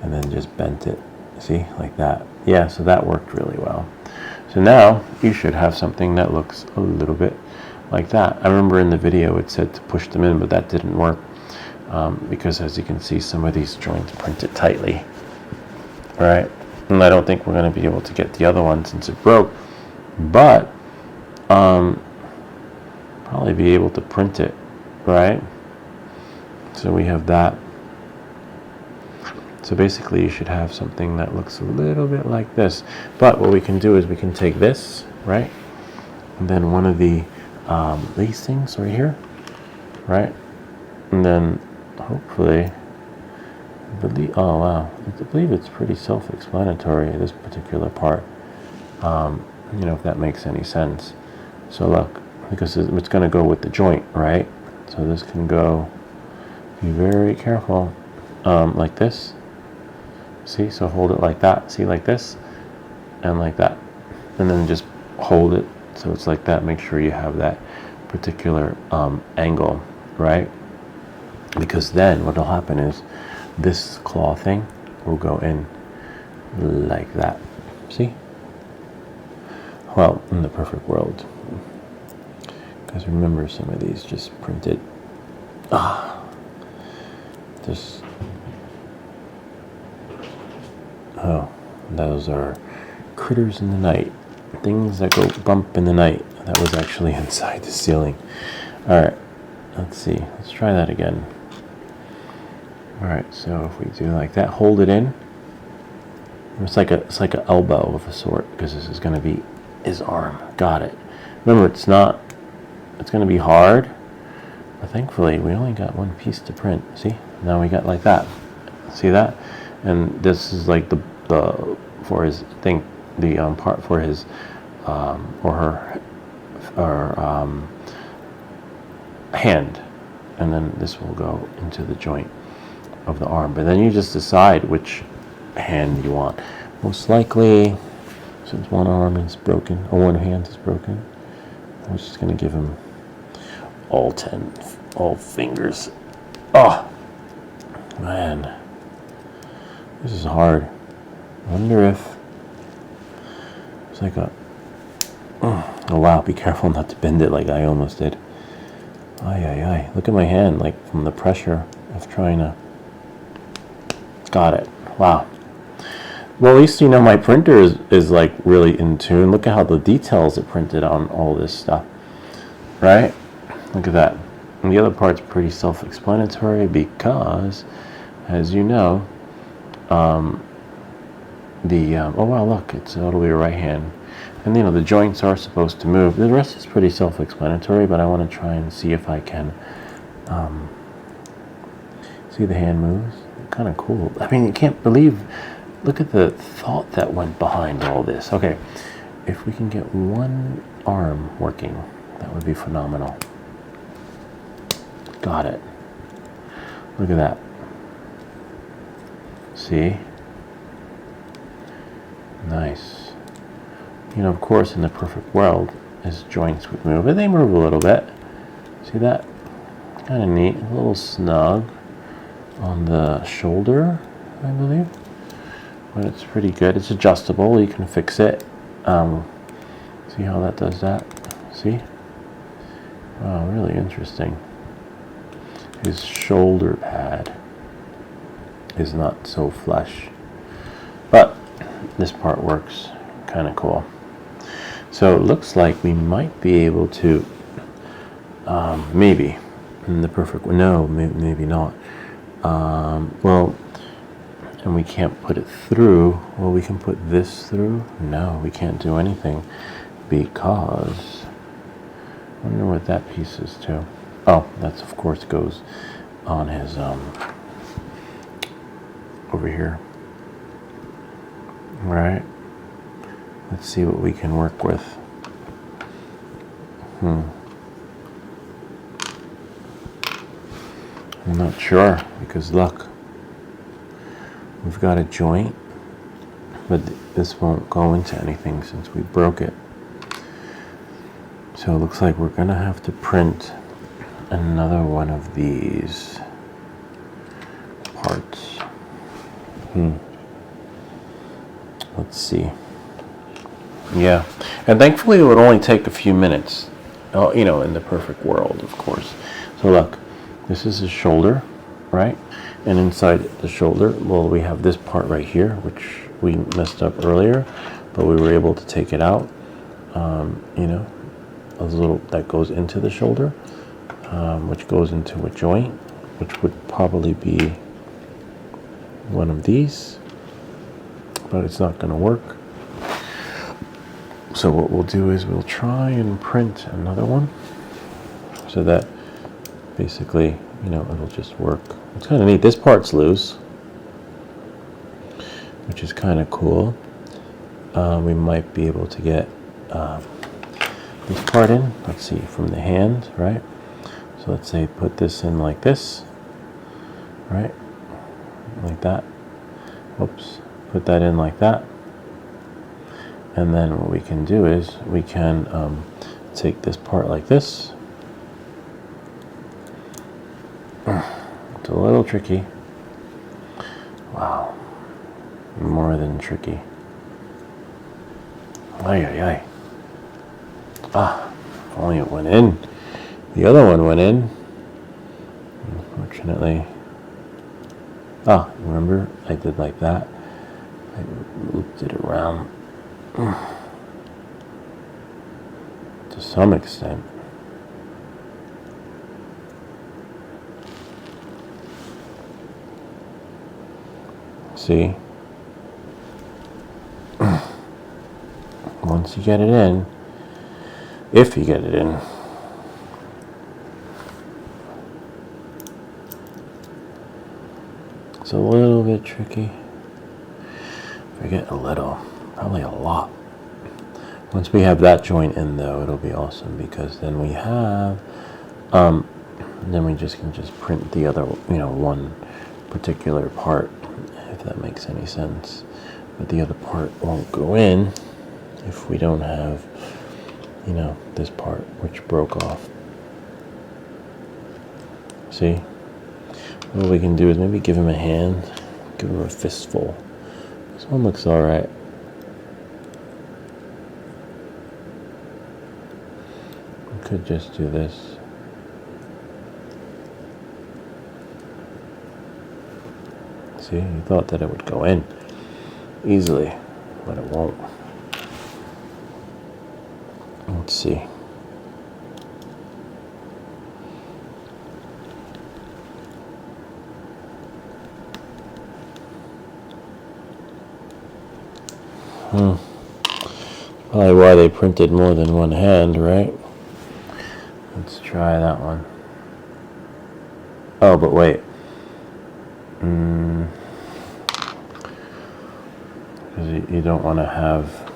and then just bent it. See, like that. Yeah, so that worked really well. So now you should have something that looks a little bit like that. I remember in the video it said to push them in, but that didn't work because as you can see, some of these joints printed tightly. All right, and I don't think we're going to be able to get the other one since it broke, but probably be able to print it, right? So we have that. So basically you should have something that looks a little bit like this. But what we can do is we can take this, right? And then one of the these things right here, right? And then hopefully, oh wow, I believe it's pretty self-explanatory, this particular part. You know, if that makes any sense. So look, because it's going to go with the joint, right? So this can go, be very careful, like this. See, so hold it like that. See, like this, and like that. and then just hold it so it's like that. Make sure you have that particular angle, right? Because then what will happen is this claw thing will go in like that. See? Well, in the perfect world. Because remember, some of these just printed. Just. Oh, those are critters in the night. Things that go bump in the night. That was actually inside the ceiling. Alright, let's see. Let's try that again. Alright, so if we do like that, hold it in. It's like an elbow of a sort, because this is going to be his arm. Got it. Remember, it's going to be hard, but thankfully we only got one piece to print. See? Now we got like that. See that? And this is like the for his thing, the part for his or her hand, and then this will go into the joint of the arm. But then you just decide which hand you want. Most likely, since one arm is broken, or one hand is broken, I'm just going to give him all fingers. Oh, man. This is hard. I wonder if it's like a... Oh, wow, be careful not to bend it like I almost did. Ay. Look at my hand, like from the pressure of trying to... Got it. Wow. Well, at least you know my printer is like really in tune. Look at how the details are printed on all this stuff. Right? Look at that. And the other part's pretty self-explanatory because, as you know, oh wow, look, it's all the way right hand. And you know, the joints are supposed to move. The rest is pretty self-explanatory, but I want to try and see if I can see the hand moves. Kind of cool. I mean, you can't believe, look at the thought that went behind all this. Okay, if we can get one arm working, that would be phenomenal. Got it. Look at that. See? Nice. You know, of course, in the perfect world, his joints would move, and they move a little bit. See that? Kind of neat. A little snug on the shoulder, I believe. But it's pretty good. It's adjustable. You can fix it. See how that does that? See? Wow, really interesting. His shoulder pad is not so flush, but this part works kind of cool. So it looks like we might be able to maybe in the perfect, no, maybe not. Well, and we can't put it through. Well, we can put this through. No, we can't do anything because I wonder what that piece is too. Oh, that's of course goes on his over here. All right. Let's see what we can work with. I'm not sure because look, we've got a joint, but this won't go into anything since we broke it. So it looks like we're gonna have to print another one of these parts. Let's see. Yeah, and thankfully it would only take a few minutes. Oh, you know, in the perfect world, of course. So look, this is his shoulder, right? And inside the shoulder, well, we have this part right here, which we messed up earlier, but we were able to take it out. You know, a little that goes into the shoulder, which goes into a joint, which would probably be one of these, but it's not going to work. So what we'll do is we'll try and print another one so that basically, you know, it'll just work. It's kind of neat. This part's loose, which is kind of cool. We might be able to get this part in. Let's see, from the hand, right? So let's say put this in like this, right? Like that. Oops. Put that in like that. And then what we can do is we can take this part like this. It's a little tricky. Wow. More than tricky. Ay, ay, ay. Ah, if only it went in. The other one went in. Unfortunately. Ah, remember? I did like that. I looped it around. To some extent. See? Once you get it in, if you get it in, it's a little bit tricky. Forget a little, probably a lot. Once we have that joint in though, it'll be awesome, because then we have, then we can just print the other, one particular part, if that makes any sense. But the other part won't go in if we don't have, this part which broke off. See? What we can do is maybe give him a hand, give him a fistful. This one looks all right. We could just do this. See, you thought that it would go in easily, but it won't. Let's see. Probably why they printed more than one hand, right? Let's try that one. Oh, but wait. Because you don't want to have...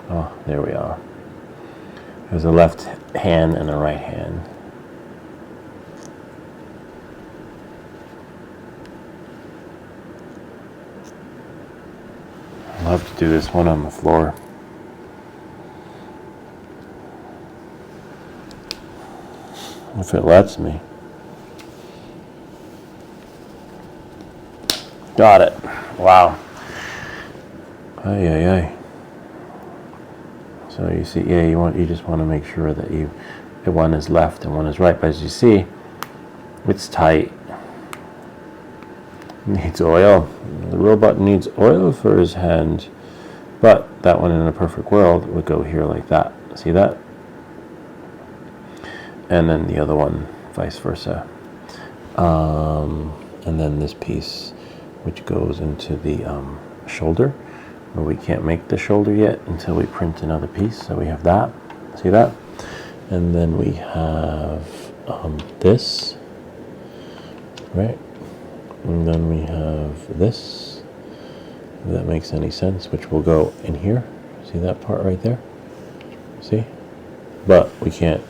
Oh, there we are. There's a left hand and a right hand. I'll have to do this one on the floor. If it lets me. Got it. Wow. Ay, ay, ay. So you see, yeah, you just want to make sure that one is left and one is right. But as you see, it's tight. Needs oil. The robot needs oil for his hand, but that one in a perfect world would go here like that. See that? And then the other one, vice versa. And then this piece, which goes into the shoulder. But we can't make the shoulder yet until we print another piece. So we have that. See that? And then we have this, right? And then we have this, if that makes any sense, which will go in here. See that part right there? See? But we can't.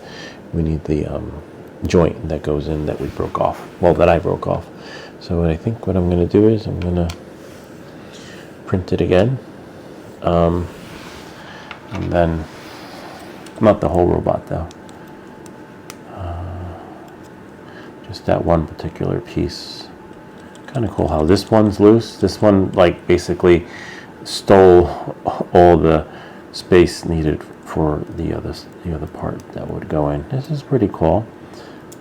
We need the joint that goes in that we broke off. Well, that I broke off. So I think what I'm going to do is I'm going to print it again. And then, not the whole robot though. Just that one particular piece. Kind of cool how this one's loose. This one like basically stole all the space needed for the other part that would go in. This is pretty cool.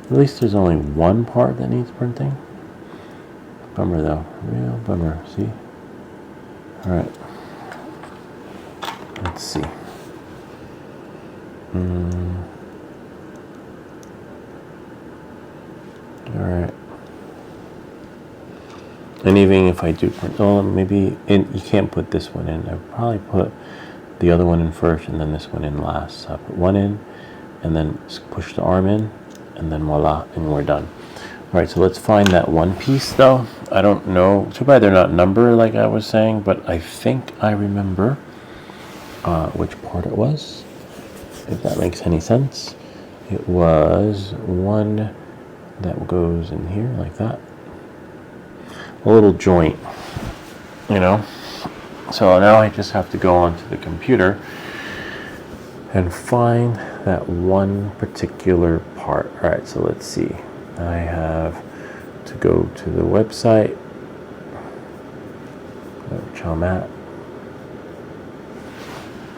At least there's only one part that needs printing. Bummer though, real bummer. See? All right. Let's see. All right. And even if I do print, oh, maybe you can't put this one in. I'd probably put the other one in first and then this one in last. So I put one in and then push the arm in and then voila, and we're done. All right, so let's find that one piece though. I don't know. Too bad they're not numbered like I was saying, but I think I remember which part it was, if that makes any sense. It was one that goes in here like that. A little joint, So now I just have to go onto the computer and find that one particular part. All right, so let's see. I have to go to the website, which I'm at.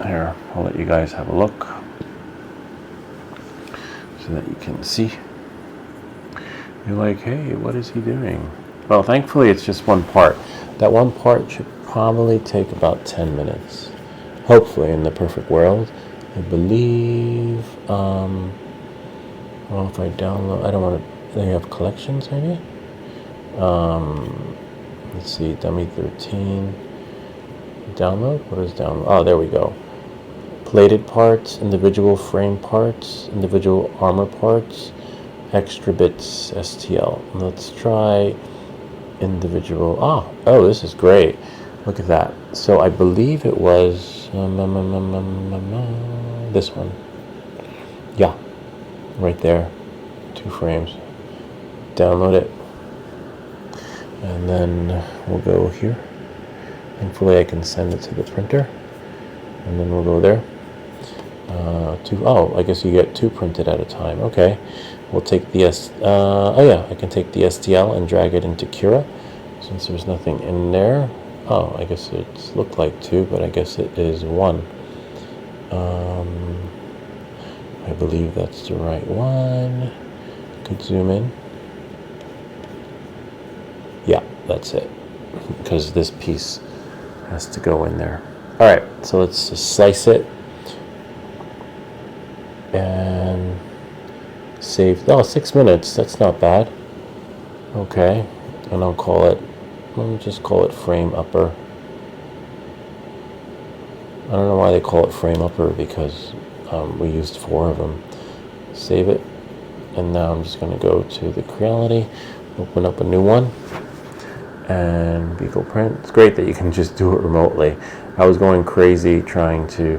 Here, I'll let you guys have a look so that you can see. You're like, hey, what is he doing? Well, thankfully it's just one part. That one part should probably take about 10 minutes. Hopefully, in the perfect world. I believe, well, if I download, I don't want to, they have collections maybe? Let's see, dummy 13. Download? What is download? Oh, there we go. Plated parts, individual frame parts, individual armor parts, extra bits, STL. Let's try individual. Oh, this is great. Look at that. So I believe it was this one. Yeah, right there. 2 frames. Download it. And then we'll go here. Hopefully I can send it to the printer. And then we'll go there. I guess you get 2 printed at a time. Okay. We'll take the I can take the STL and drag it into Cura, since there's nothing in there. Oh, I guess it looked like 2, but I guess it is 1. I believe that's the right one. Could zoom in. Yeah, that's it. Because this piece has to go in there. All right, so let's just slice it and save. Oh, 6 minutes. That's not bad. Okay, and I'll call it. Let me just call it frame upper. I don't know why they call it frame upper, because we used 4 of them. Save it, and now I'm just going to go to the Creality, open up a new one, and Beagle Print. It's great that you can just do it remotely. I was going crazy trying to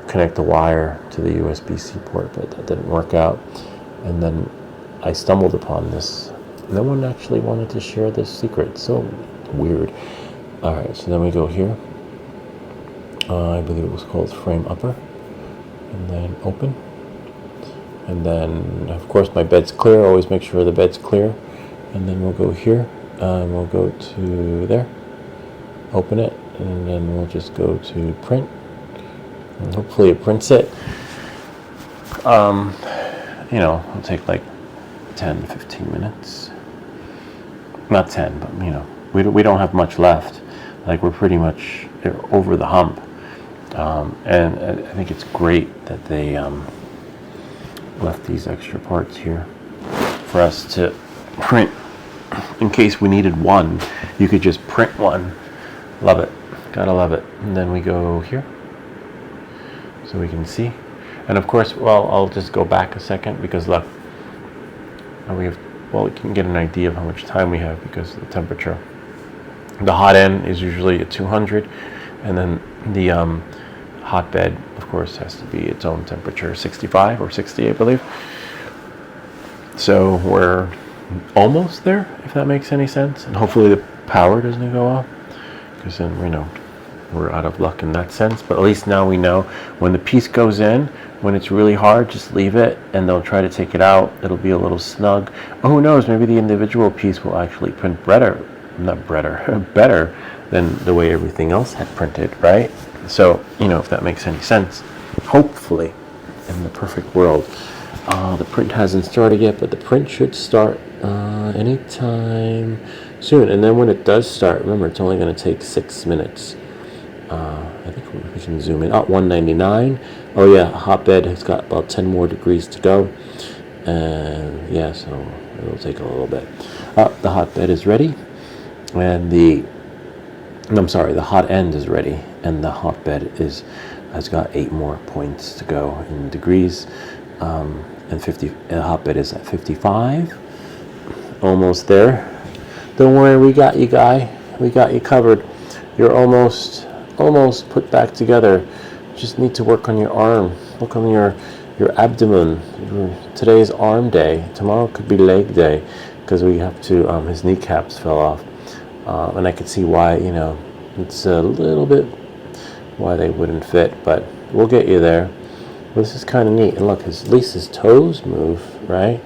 connect the wire to the USB-C port, but that didn't work out. And then I stumbled upon this. No one actually wanted to share this secret. So weird. All right, so then we go here. I believe it was called frame upper, and then open. And then, of course, my bed's clear. Always make sure the bed's clear. And then we'll go here, and we'll go to there, open it, and then we'll just go to print. And hopefully it prints it. It'll take like 10, 15 minutes. Not 10, but we don't have much left. Like, we're pretty much over the hump. And I think it's great that they left these extra parts here for us to print. In case we needed one, you could just print one. Love it. Gotta love it. And then we go here so we can see. And of course, well, I'll just go back a second, because look, we can get an idea of how much time we have because of the temperature. The hot end is usually at 200, and then the hotbed, of course, has to be its own temperature, 65 or 60, I believe. So we're almost there, if that makes any sense. And hopefully the power doesn't go off, because then we're out of luck in that sense. But at least now we know when the piece goes in, when it's really hard, just leave it, and they'll try to take it out. It'll be a little snug. Oh, who knows? Maybe the individual piece will actually print better than the way everything else had printed, right? So, if that makes any sense. Hopefully, in the perfect world. The print hasn't started yet, but the print should start anytime soon. And then when it does start, remember, it's only going to take 6 minutes. I think we can zoom in. 199. Oh yeah, hotbed has got about 10 more degrees to go. And yeah, so it'll take a little bit. The hotbed is ready. And the hot end is ready, and the hotbed has got 8 more points to go in degrees, and the hotbed is at 55, almost there. Don't worry, we got you, guy. We got you covered. You're almost put back together. Just need to work on your arm. Look on your abdomen. Today is arm day. Tomorrow could be leg day, because we have to. His kneecaps fell off. And I could see why, It's a little bit why they wouldn't fit, but we'll get you there. This is kind of neat. And look, at least his toes move, right?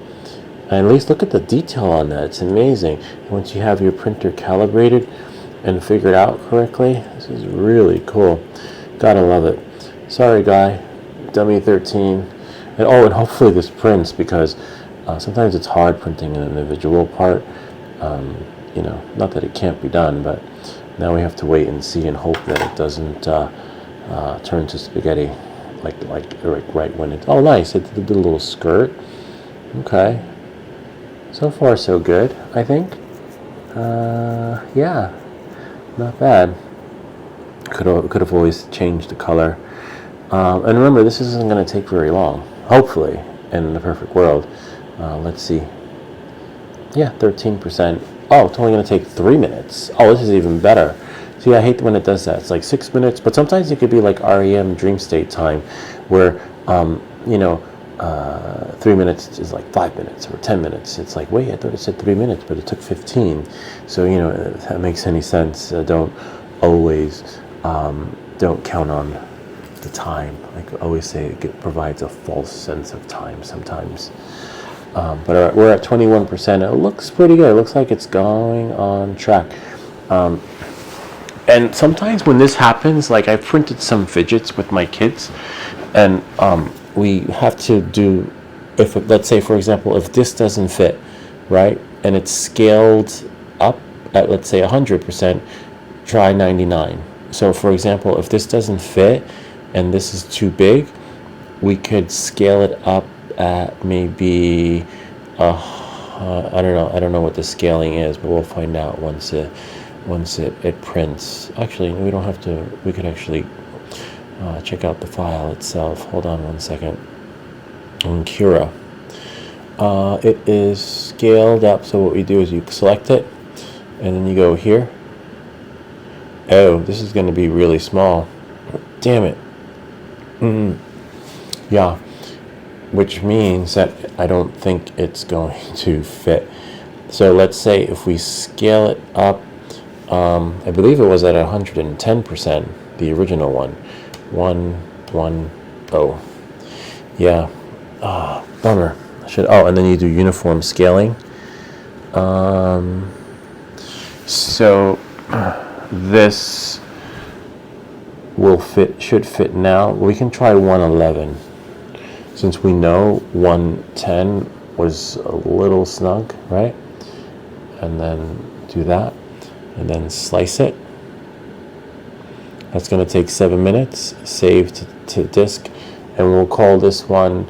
And at least look at the detail on that. It's amazing. Once you have your printer calibrated and figured out correctly, this is really cool. Gotta love it. Sorry, guy. Dummy 13. And oh, and hopefully this prints, because sometimes it's hard printing an individual part. You know, not that it can't be done, but now we have to wait and see and hope that it doesn't turn to spaghetti, like right when it. Oh, nice! It did a little skirt. Okay. So far, so good, I think. Yeah, not bad. Could have always changed the color. And remember, this isn't going to take very long. Hopefully, in the perfect world. Let's see. Yeah, 13%. Oh, it's only going to take 3 minutes. Oh, this is even better. See, I hate when it does that. It's like 6 minutes, but sometimes it could be like REM dream state time, where you know, 3 minutes is like 5 minutes or 10 minutes. It's like, wait, I thought it said 3 minutes, but it took 15. So, you know, if that makes any sense, don't always, don't count on the time. Like I always say, it provides a false sense of time sometimes. But we're at 21%. It looks pretty good. It looks like it's going on track. And sometimes when this happens, like I've printed some fidgets with my kids, and we have to do, if let's say for example, if this doesn't fit, right, and it's scaled up at let's say 100%, try 99. So for example, if this doesn't fit and this is too big, we could scale it up at maybe I don't know what the scaling is, but we'll find out once it prints. Actually, we don't have to. We could actually check out the file itself. Hold on one second. In Cura, it is scaled up. So what we do is you select it, and then you go here. Oh, this is going to be really small. Damn it. Yeah. Which means that I don't think it's going to fit. So let's say if we scale it up, I believe it was at 110%, the original one. 110. Yeah. Bummer. And then you do uniform scaling. So this should fit now. We can try 111. Since we know 110 was a little snug, right? And then do that, and then slice it. That's going to take 7 minutes. Save to disk, and we'll call this one.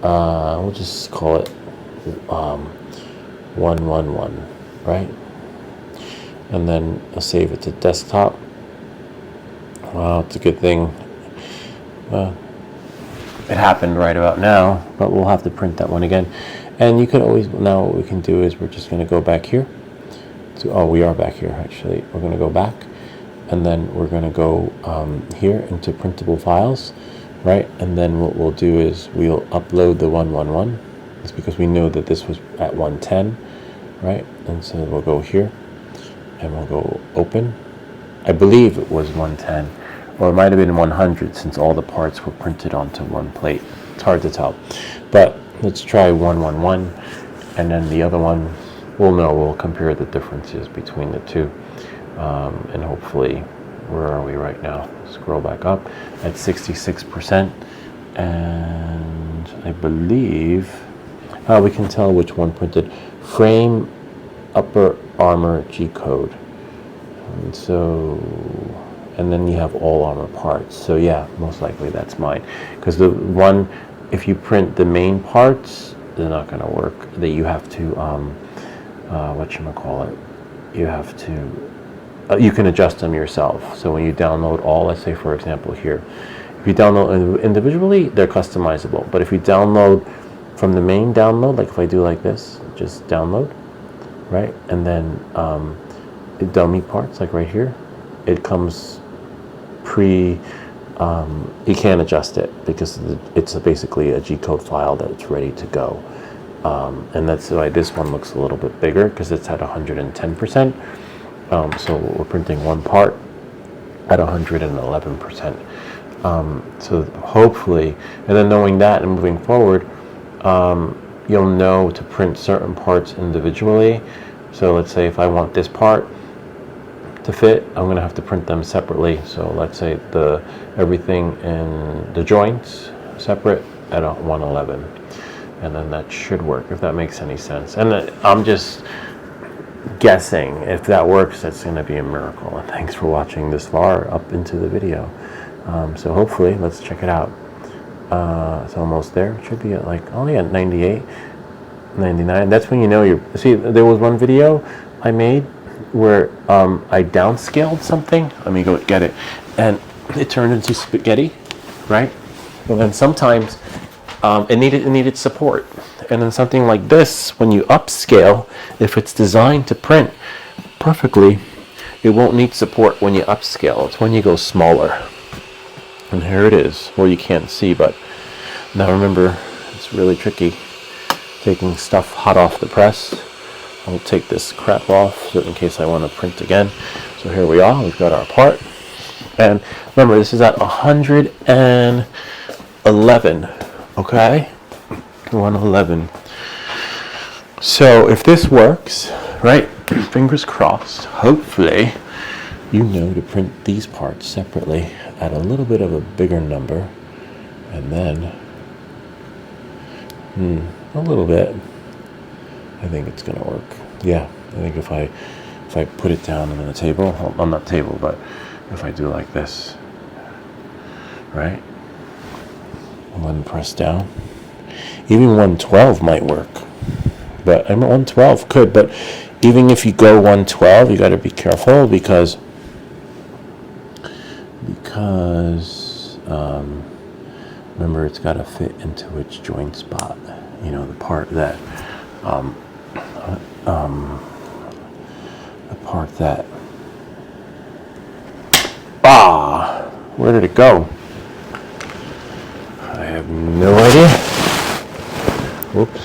We'll just call it 111, right? And then I'll save it to desktop. Wow, it's a good thing. It happened right about now, but we'll have to print that one again. And you could always, now what we can do is we're just going to go back here. We are back here actually. We're going to go back, and then we're going to go here into printable files, right? And then what we'll do is we'll upload the 111. It's because we know that this was at 110, right? And so we'll go here, and we'll go open. I believe it was 110. Or it might have been 100 since all the parts were printed onto one plate. It's hard to tell. But let's try 111, and then the other one, we'll compare the differences between the two. And hopefully, where are we right now? Scroll back up at 66%. And I believe, we can tell which one printed. Frame, upper armor, G code. And then you have all armor parts. So yeah, most likely that's mine. Because the one, if you print the main parts, they're not going to work. That you have to, you have to, you can adjust them yourself. So when you download all, let's say for example here, if you download individually, they're customizable. But if you download from the main download, like if I do like this, just download, right? And then dummy parts, like right here, it comes you can't adjust it because it's basically a G-code file that's ready to go. And that's why this one looks a little bit bigger, because it's at 110%. So we're printing one part, at 111%. So hopefully, and then knowing that and moving forward, you'll know to print certain parts individually. So let's say if I want this part to fit, I'm going to have to print them separately. So let's say everything in the joints separate at 111, and then that should work, if that makes any sense. And I'm just guessing. If that works, that's going to be a miracle. And thanks for watching this far up into the video. So hopefully, let's check it out. It's almost there. It should be at like only at 98, 99. That's when you know you're. See, there was one video I made where I downscaled something. Let me go get it, and it turned into spaghetti, right? And then sometimes it needed support. And then something like this, when you upscale, if it's designed to print perfectly, it won't need support when you upscale. It's when you go smaller. And here it is. Well, you can't see, but now remember, it's really tricky taking stuff hot off the press. I'll take this crap off so in case I want to print again. So here we are. We've got our part. And remember, this is at 111. Okay? 111. So if this works, right, fingers crossed, hopefully you know to print these parts separately at a little bit of a bigger number, and then a little bit. I think it's gonna work. Yeah, I think if I put it down on the table, well, not table, but if I do like this, right, and then press down. Even 112 might work, but 112 could. But even if you go 112, you got to be careful because remember, it's got to fit into its joint spot. You know, the part that where did it go? I have no idea. Whoops.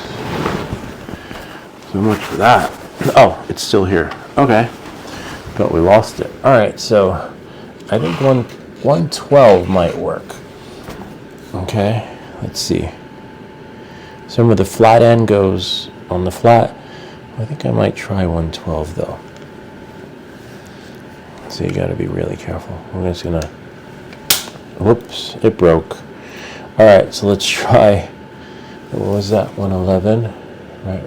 So much for that. Oh, it's still here. Okay. Thought we lost it. All right, so I think 112 might work. Okay, let's see. Some of the flat end goes on the flat. I think I might try 112 though. So you got to be really careful. I'm just gonna. Whoops! It broke. All right, so let's try. What was that? 111. Right.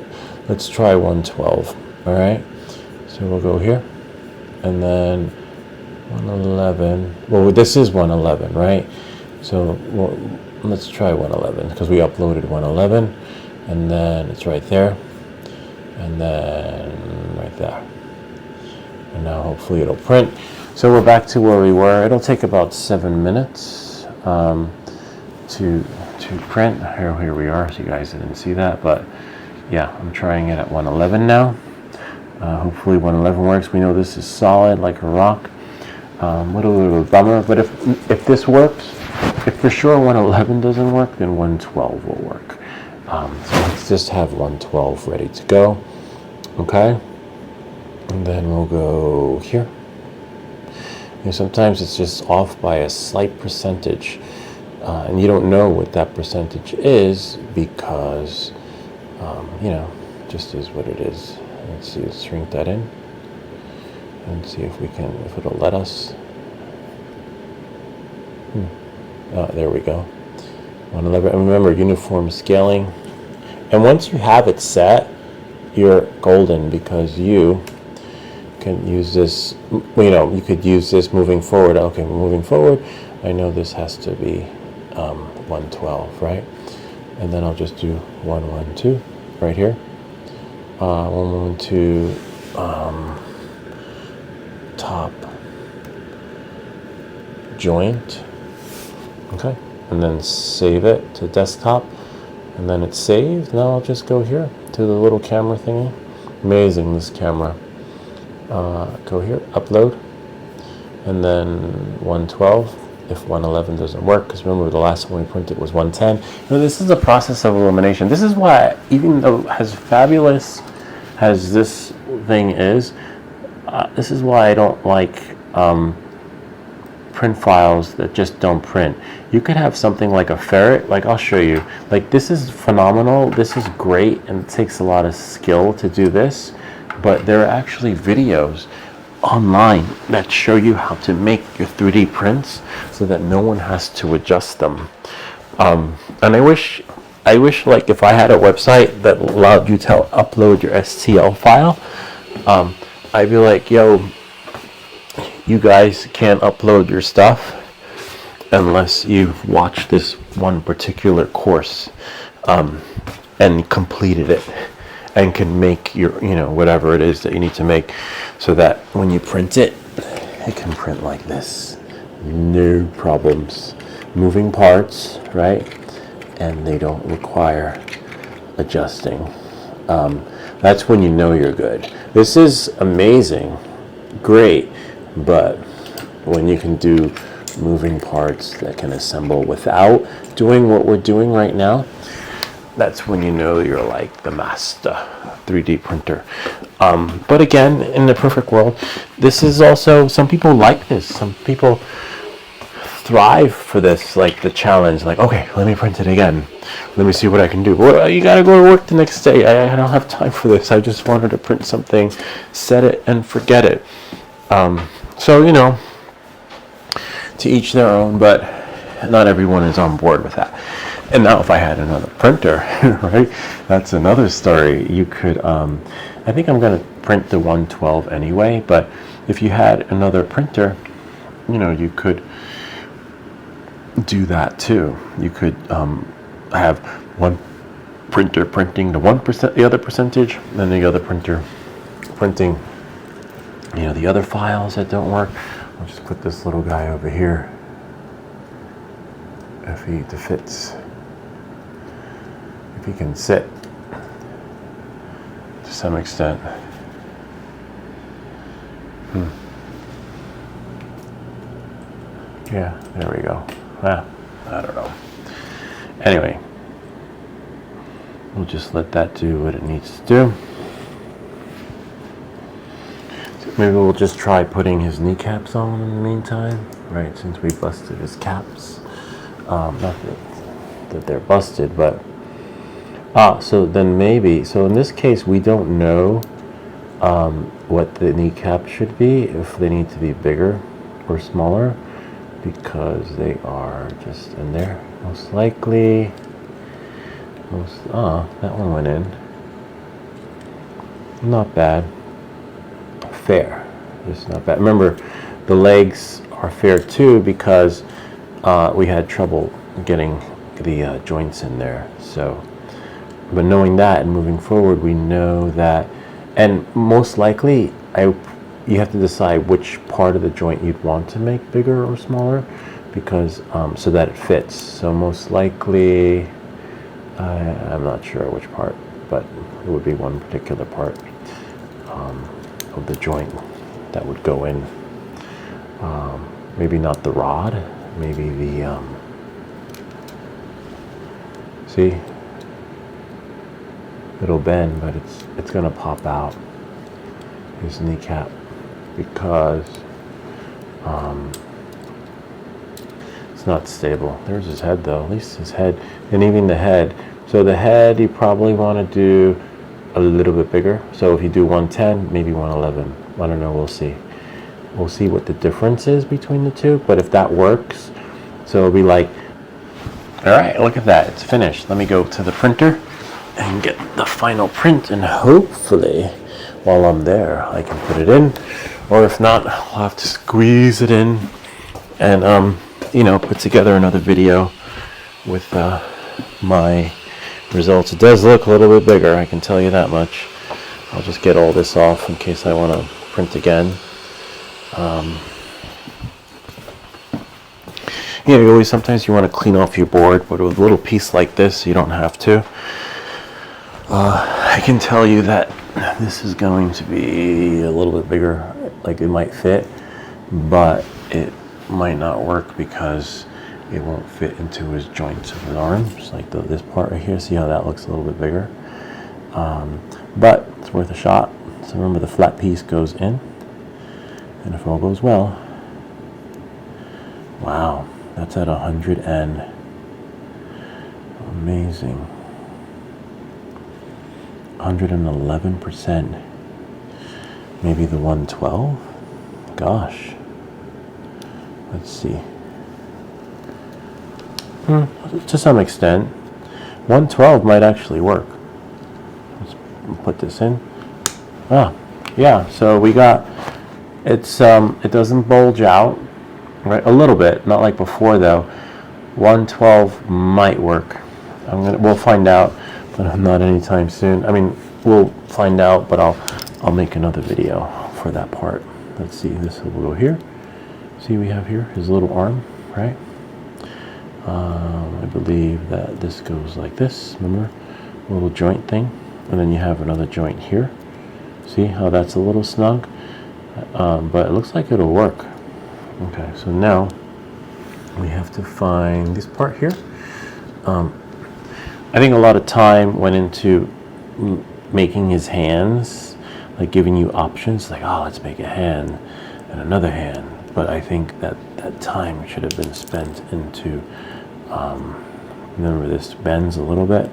Let's try 112. All right. So we'll go here, and then 111. Well, this is 111, right? So let's try 111 because we uploaded 111, and then it's right there, and then right there. And now hopefully it'll print. So we're back to where we were. It'll take about 7 minutes to print. Here we are. So you guys didn't see that, but yeah, I'm trying it at 111 now. Hopefully 111 works. We know this is solid like a rock. What a little bummer, but if this works, if for sure 111 doesn't work, then 112 will work. So let's just have 112 ready to go. Okay, and then we'll go here. You know, sometimes it's just off by a slight percentage, and you don't know what that percentage is because, you know, just is what it is. Let's see, let's shrink that in and see if it'll let us. There we go. 111. And remember, uniform scaling. And once you have it set, you're golden because you can use this. You know, you could use this moving forward. Okay, moving forward, I know this has to be 112, right? And then I'll just do 112 right here. 112 top joint. Okay, and then save it to desktop, and then it's saved. Now I'll just go here to the little camera thingy. Amazing, this camera. Go here, upload, and then 112 if 111 doesn't work, because remember the last one we printed was 110. You know, this is a process of elimination. This is why, even though as fabulous as this thing is, this is why I don't like print files that just don't print. You could have something like a ferret, like I'll show you. Like this is phenomenal, this is great, and it takes a lot of skill to do this, but there are actually videos online that show you how to make your 3D prints so that no one has to adjust them. And I wish like if I had a website that allowed you to upload your STL file, I'd be like, yo, you guys can't upload your stuff unless you've watched this one particular course and completed it and can make your, whatever it is that you need to make, so that when you print it, it can print like this. No problems. Moving parts, right? And they don't require adjusting. That's when you know you're good. This is amazing, great, but when you can do moving parts that can assemble without doing what we're doing right now, that's when you know you're like the master 3D printer. But again, in the perfect world, this is also, some people like this. Some people thrive for this, like the challenge, like, okay, let me print it again. Let me see what I can do. Well, you gotta go to work the next day. I don't have time for this. I just wanted to print something, set it and forget it. So, to each their own, but not everyone is on board with that. And now if I had another printer, right, that's another story. You could, I think I'm going to print the 112 anyway, but if you had another printer, you could do that too. You could have one printer printing the other percentage, and the other printer printing, the other files that don't work. I'll just put this little guy over here if he fits. If he can sit to some extent. Yeah, there we go. I don't know. Anyway, we'll just let that do what it needs to do. So maybe we'll just try putting his kneecaps on in the meantime, right, since we busted his caps. Not that they're busted, but so then maybe, so in this case we don't know what the kneecap should be, if they need to be bigger or smaller, because they are just in there. Most likely, that one went in. Not bad. Fair. Just not bad. Remember, the legs are fair too, because we had trouble getting the joints in there. So, but knowing that and moving forward, we know that, and most likely, you have to decide which part of the joint you'd want to make bigger or smaller, because so that it fits. So most likely, I'm not sure which part, but it would be one particular part of the joint that would go in. Maybe not the rod, maybe the see, it'll bend, but it's gonna pop out, his kneecap, because it's not stable. There's his head though, at least his head, and even the head. So the head you probably want to do a little bit bigger. So if you do 110, maybe 111. I don't know, we'll see. We'll see what the difference is between the two, but if that works, so it'll be like, all right, look at that, it's finished. Let me go to the printer and get the final print, and hopefully while I'm there I can put it in, or if not, I'll have to squeeze it in and put together another video with my results. It does look a little bit bigger, I can tell you that much. I'll just get all this off in case I want to print again. Sometimes you want to clean off your board, but with a little piece like this, you don't have to. I can tell you that this is going to be a little bit bigger, like it might fit, but it might not work because it won't fit into his joints of his arms, like this part right here. See how that looks a little bit bigger? But it's worth a shot. So remember, the flat piece goes in, and if all goes well, Wow, that's at 100 and amazing. 111%. Maybe the 112? Gosh. Let's see. To some extent. 112 might actually work. Let's put this in. Ah, yeah, so we got, it's, it doesn't bulge out, right? A little bit, not like before though. 112 might work. We'll find out, but not anytime soon. I mean, we'll find out, but I'll make another video for that part. Let's see, this will go here. See, we have here his little arm, right? I believe that this goes like this. Remember, a little joint thing, and then you have another joint here. See how that's a little snug, but it looks like it'll work. Okay, so now we have to find this part here. I think a lot of time went into making his hands, like giving you options, like, oh, let's make a hand and another hand. But I think that that time should have been spent into, remember this bends a little bit.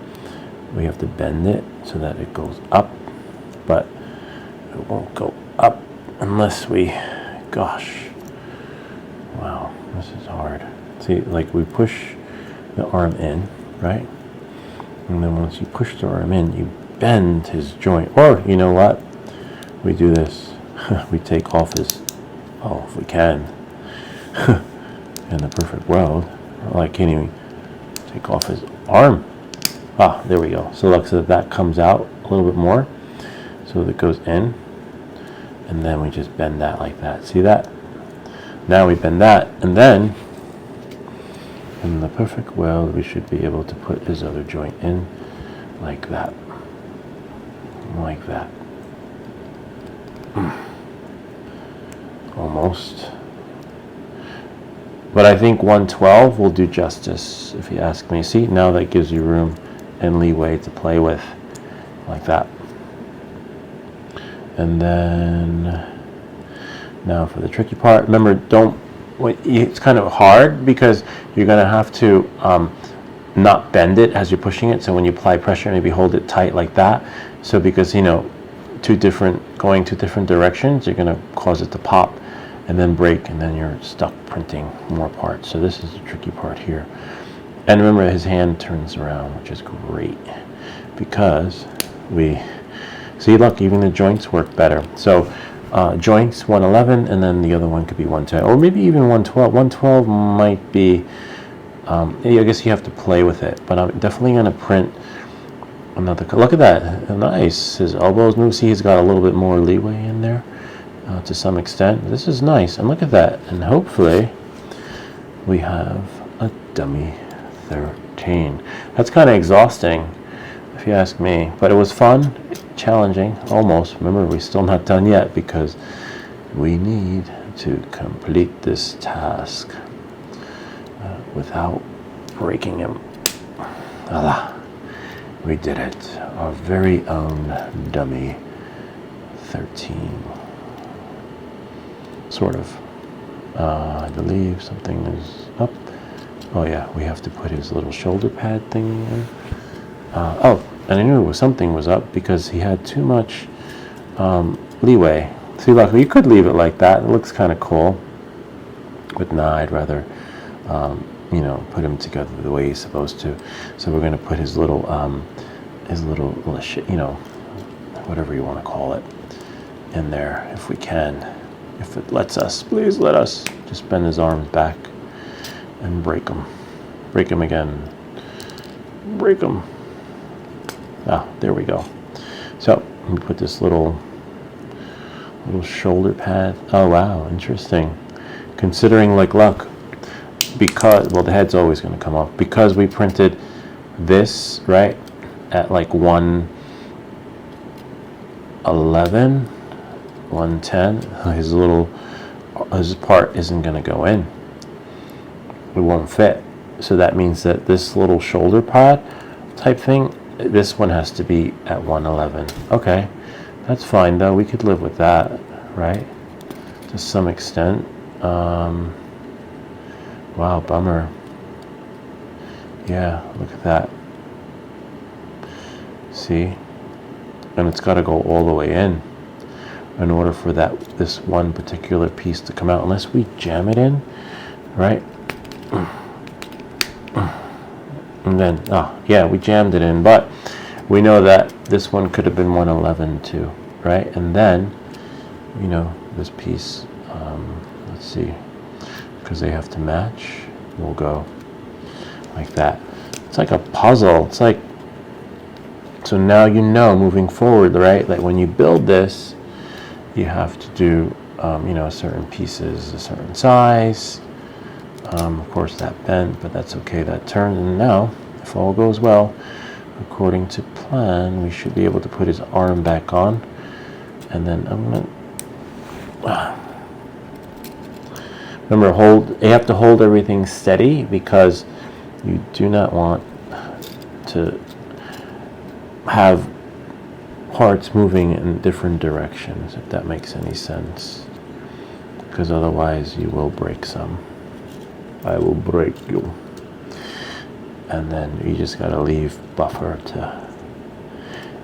We have to bend it so that it goes up, but it won't go up unless we, gosh, wow, this is hard. See, like we push the arm in, right? And then once you push the arm in, you bend his joint. Or, you know what? We do this. We take off his, oh, if we can. In the perfect world. Well, I can't even take off his arm. Ah, there we go. So look, so that comes out a little bit more. So that goes in. And then we just bend that like that. See that? Now we bend that. And then, in the perfect world, we should be able to put his other joint in like that. Like that. Almost. But I think 112 will do justice, if you ask me. See, now that gives you room and leeway to play with, like that. And then, now for the tricky part, remember, it's kind of hard because you're going to have to not bend it as you're pushing it. So when you apply pressure, maybe hold it tight like that. So because, you know, going two different directions, you're going to cause it to pop and then break, and then you're stuck printing more parts. So this is the tricky part here. And remember, his hand turns around, which is great because we see, look, even the joints work better. So joints 111, and then the other one could be 110, or maybe even 112. 112 might be, I guess you have to play with it, but I'm definitely going to print another. Look at that, nice. His elbows move. See, he's got a little bit more leeway in there to some extent. This is nice, and look at that. And hopefully we have a dummy 13. That's kind of exhausting, if you ask me, but it was fun, challenging, almost. Remember, we're still not done yet because we need to complete this task without breaking him. Voila. We did it. Our very own dummy 13. Sort of. I believe something is up. Oh yeah, we have to put his little shoulder pad thing in. Oh, and I knew something was up because he had too much leeway. See, look, you could leave it like that. It looks kind of cool. But nah, I'd rather, you know, put him together the way he's supposed to. So we're going to put his little, you know, whatever you want to call it, in there if we can. If it lets us, please let us. Just bend his arms back and break them. Break them again. Break them. Ah, there we go. So we put this little shoulder pad. Oh wow, interesting. Considering, like, look, because, well, the head's always going to come off because we printed this right at like 111, 110. His part isn't going to go in. It won't fit. So that means that this little shoulder pad type thing, this one has to be at 111. Okay, that's fine though. We could live with that, right? To some extent. Wow, bummer. Yeah, look at that. See? And it's got to go all the way in order for this one particular piece to come out, unless we jam it in, right? And then, yeah, we jammed it in, but we know that this one could have been 111 too, right? And then, you know, this piece, let's see, because they have to match, we'll go like that. It's like a puzzle. It's like, so now you know moving forward, right? Like when you build this, you have to do, you know, certain pieces a certain size. Of course that bent, but that's okay, that turned. And now, if all goes well, according to plan, we should be able to put his arm back on. And then I'm gonna, remember, you have to hold everything steady because you do not want to have parts moving in different directions, if that makes any sense, because otherwise you will break some. I will break you. And then you just gotta leave buffer to,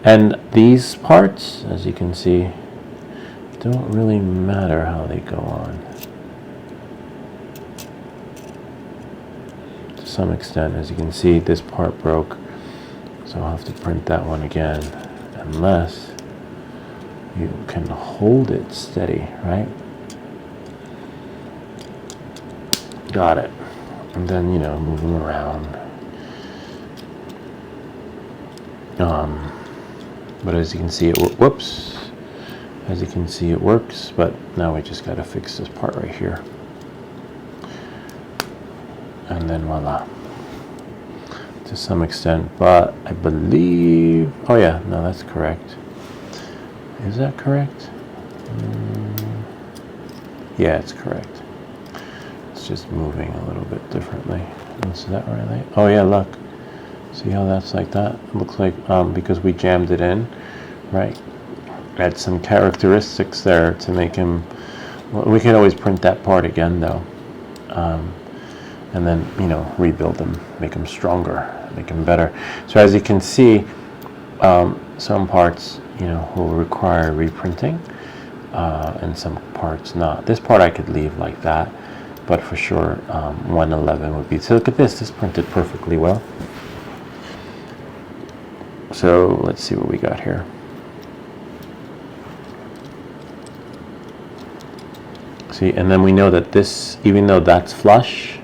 and these parts, as you can see, don't really matter how they go on. To some extent, as you can see, this part broke, so I'll have to print that one again, unless you can hold it steady, right? Got it. And then, you know, move them around. But as you can see, whoops. As you can see, it works, but now we just gotta fix this part right here. And then voila. To some extent, but I believe, oh yeah, no, that's correct. Is that correct? Yeah, it's correct. It's just moving a little bit differently. Is that right? Oh yeah, look. See how that's like that? It looks like, because we jammed it in, right? Add some characteristics there to make him, well, we can always print that part again though. And then, you know, rebuild them, make them stronger, make them better. So as you can see, some parts, you know, will require reprinting, and some parts not. This part I could leave like that, but for sure 111 would be. So look at this printed perfectly well. So let's see what we got here. See, and then we know that this, even though that's flush,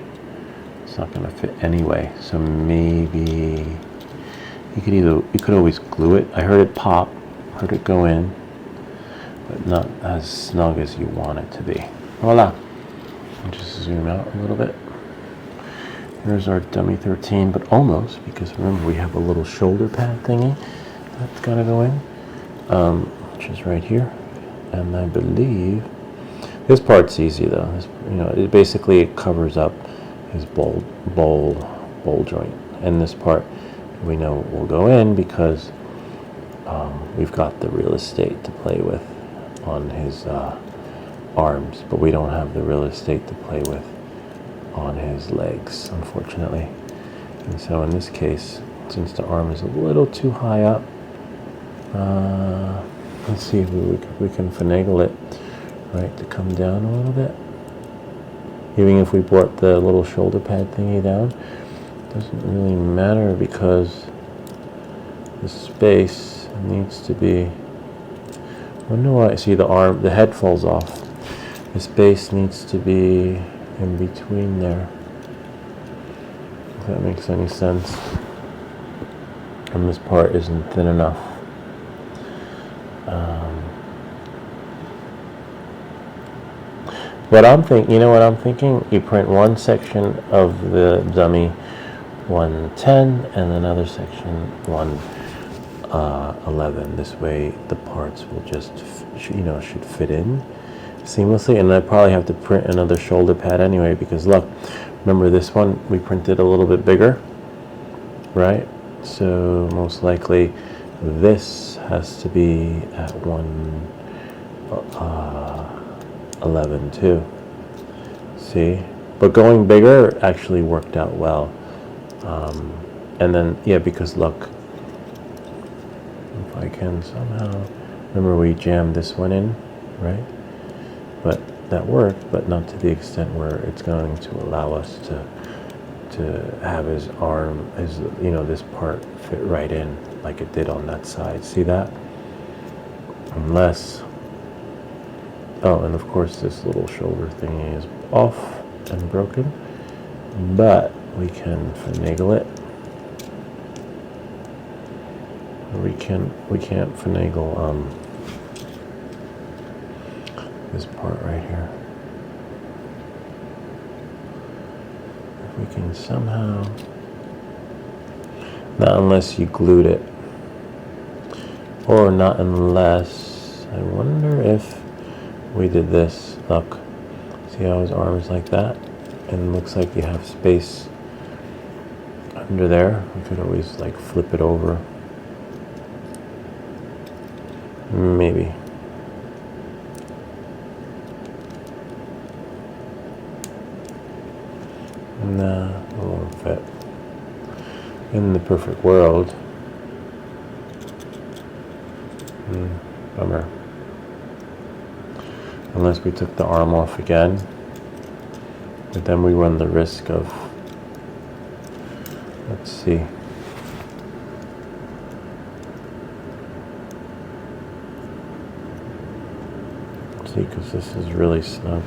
it's not going to fit anyway. So maybe you could always glue it. I heard it pop, heard it go in, but not as snug as you want it to be. Voila. I'll just zoom out a little bit. Here's our dummy 13, but almost, because remember we have a little shoulder pad thingy that's got to go in, which is right here. And I believe this part's easy though. This, you know, it basically covers up his bowl joint, and this part we know will go in because we've got the real estate to play with on his arms, but we don't have the real estate to play with on his legs, unfortunately. And so in this case, since the arm is a little too high up, let's see if we can finagle it, right, to come down a little bit. Even if we brought the little shoulder pad thingy down, doesn't really matter because the space needs to be, I wonder why, see the head falls off. The space needs to be in between there, if that makes any sense. And this part isn't thin enough. What I'm thinking, you know what I'm thinking? You print one section of the dummy 110 and another section 111. This way the parts will just, you know, should fit in seamlessly. And I probably have to print another shoulder pad anyway, because look, remember this one we printed a little bit bigger, right? So most likely this has to be at 111 too. See, but going bigger actually worked out well. And then, yeah, because look, if I can somehow, remember we jammed this one in, right? But that worked, but not to the extent where it's going to allow us to have his arm, his, you know, this part fit right in like it did on that side. See that? Unless, oh, and of course this little shoulder thingy is off and broken, but we can finagle it. We can't finagle this part right here. If we can somehow, not unless you glued it, or not unless, I wonder if we did this. Look, see how his arm is like that, and it looks like you have space under there. We could always like flip it over. Maybe. Nah, it won't fit. In the perfect world. Bummer. Unless we took the arm off again. But then we run the risk of, let's see. See, because this is really snug.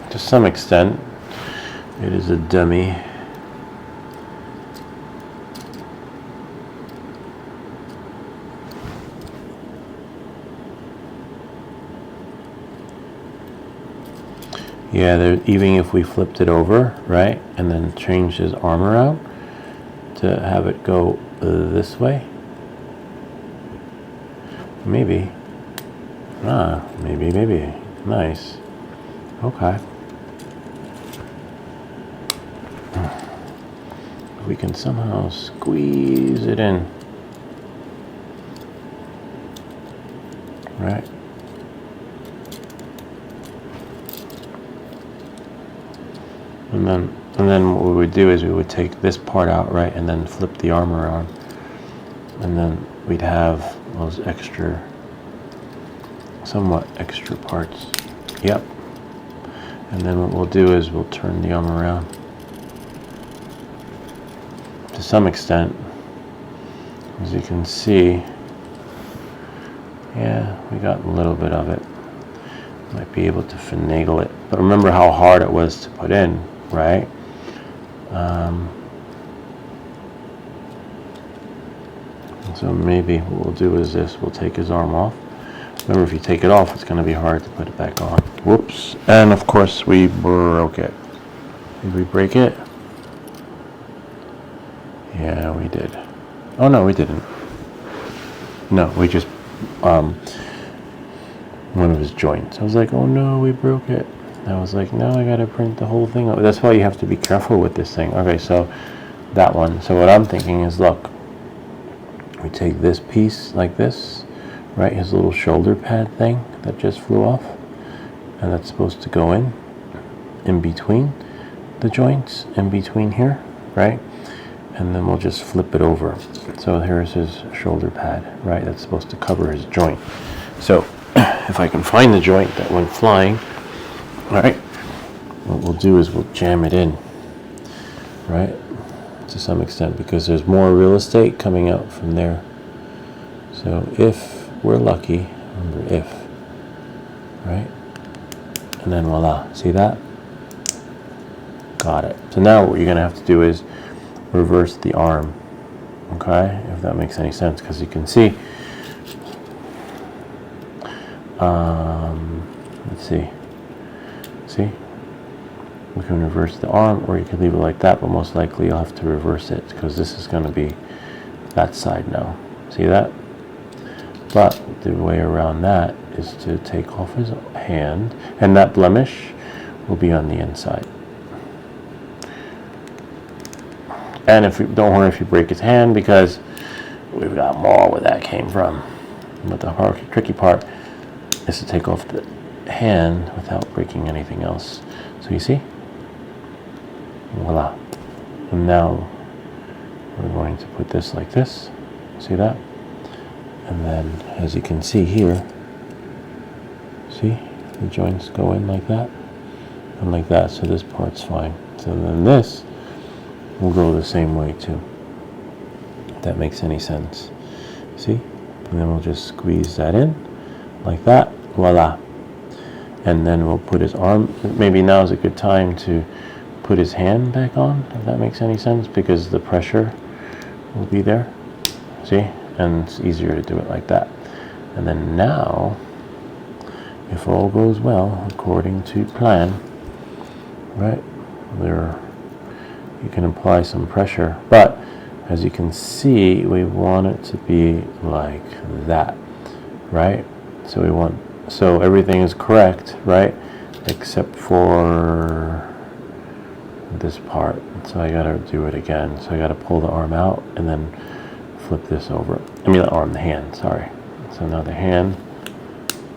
To some extent, it is a dummy. Yeah, there, even if we flipped it over, right, and then changed his arm around to have it go this way, maybe. Maybe. Nice. Okay. If we can somehow squeeze it in, right? And then what we would do is we would take this part out, right, and then flip the arm around, and then we'd have those extra, somewhat extra parts. Yep. And then what we'll do is we'll turn the arm around. To some extent, as you can see, yeah, we got a little bit of it. Might be able to finagle it. But remember how hard it was to put in, right? So maybe what we'll do is this, we'll take his arm off. Remember, if you take it off, it's going to be hard to put it back on. Whoops. And of course, we broke it. Did we break it? Yeah, we did. Oh, no, we didn't. No, we just, one of his joints. I was like, oh no, we broke it. I was like, no, I got to print the whole thing. That's why you have to be careful with this thing. Okay, so that one. So what I'm thinking is, look, we take this piece like this, right, his little shoulder pad thing that just flew off, and that's supposed to go in between the joints, in between here, right, and then we'll just flip it over. So here's his shoulder pad, right, that's supposed to cover his joint. So if I can find the joint that went flying, all right, what we'll do is we'll jam it in, right, to some extent, because there's more real estate coming out from there. So if we're lucky, remember if, right, and then voila, see that? Got it. So now what you're going to have to do is reverse the arm, okay, if that makes any sense, because you can see, let's see, we can reverse the arm, or you can leave it like that, but most likely you'll have to reverse it because this is going to be that side now. See that? But the way around that is to take off his hand, and that blemish will be on the inside. And if you don't worry if you break his hand, because we've got more where that came from. But the tricky part is to take off the hand without breaking anything else. So you see? Voila. And now we're going to put this like this. See that? And then, as you can see here, see? The joints go in like that and like that, so this part's fine. So then this will go the same way too, if that makes any sense. See? And then we'll just squeeze that in like that. Voila. And then we'll put his arm. Maybe now is a good time to put his hand back on, if that makes any sense, because the pressure will be there. See? And it's easier to do it like that. And then now, if all goes well according to plan, right, there you can apply some pressure, but as you can see, we want it to be like that, right? So everything is correct, right, except for this part. So I gotta do it again. So I gotta pull the arm out and then flip this over. I mean the hand, sorry. So now the hand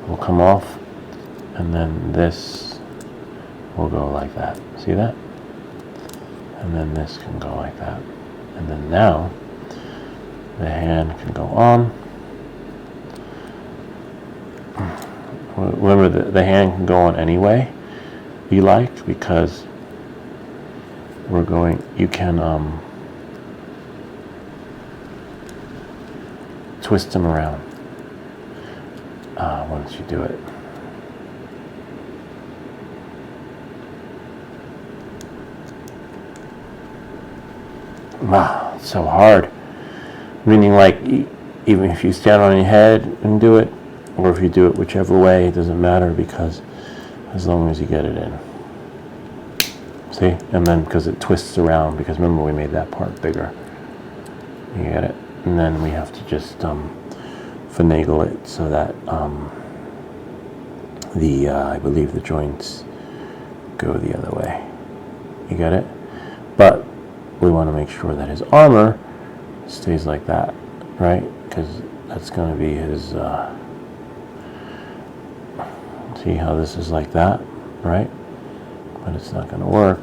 will come off, and then this will go like that. See that? And then this can go like that. And then now the hand can go on. Remember, the hand can go on anyway you like, because you can twist them around once you do it. Wow, it's so hard. Meaning, like, even if you stand on your head and do it, or if you do it whichever way, it doesn't matter, because as long as you get it in. See? And then, because it twists around, because remember we made that part bigger. You get it? And then we have to just finagle it so that I believe the joints go the other way. You get it? But we want to make sure that his armor stays like that, right? Because that's going to be his, see how this is like that, right? But it's not going to work.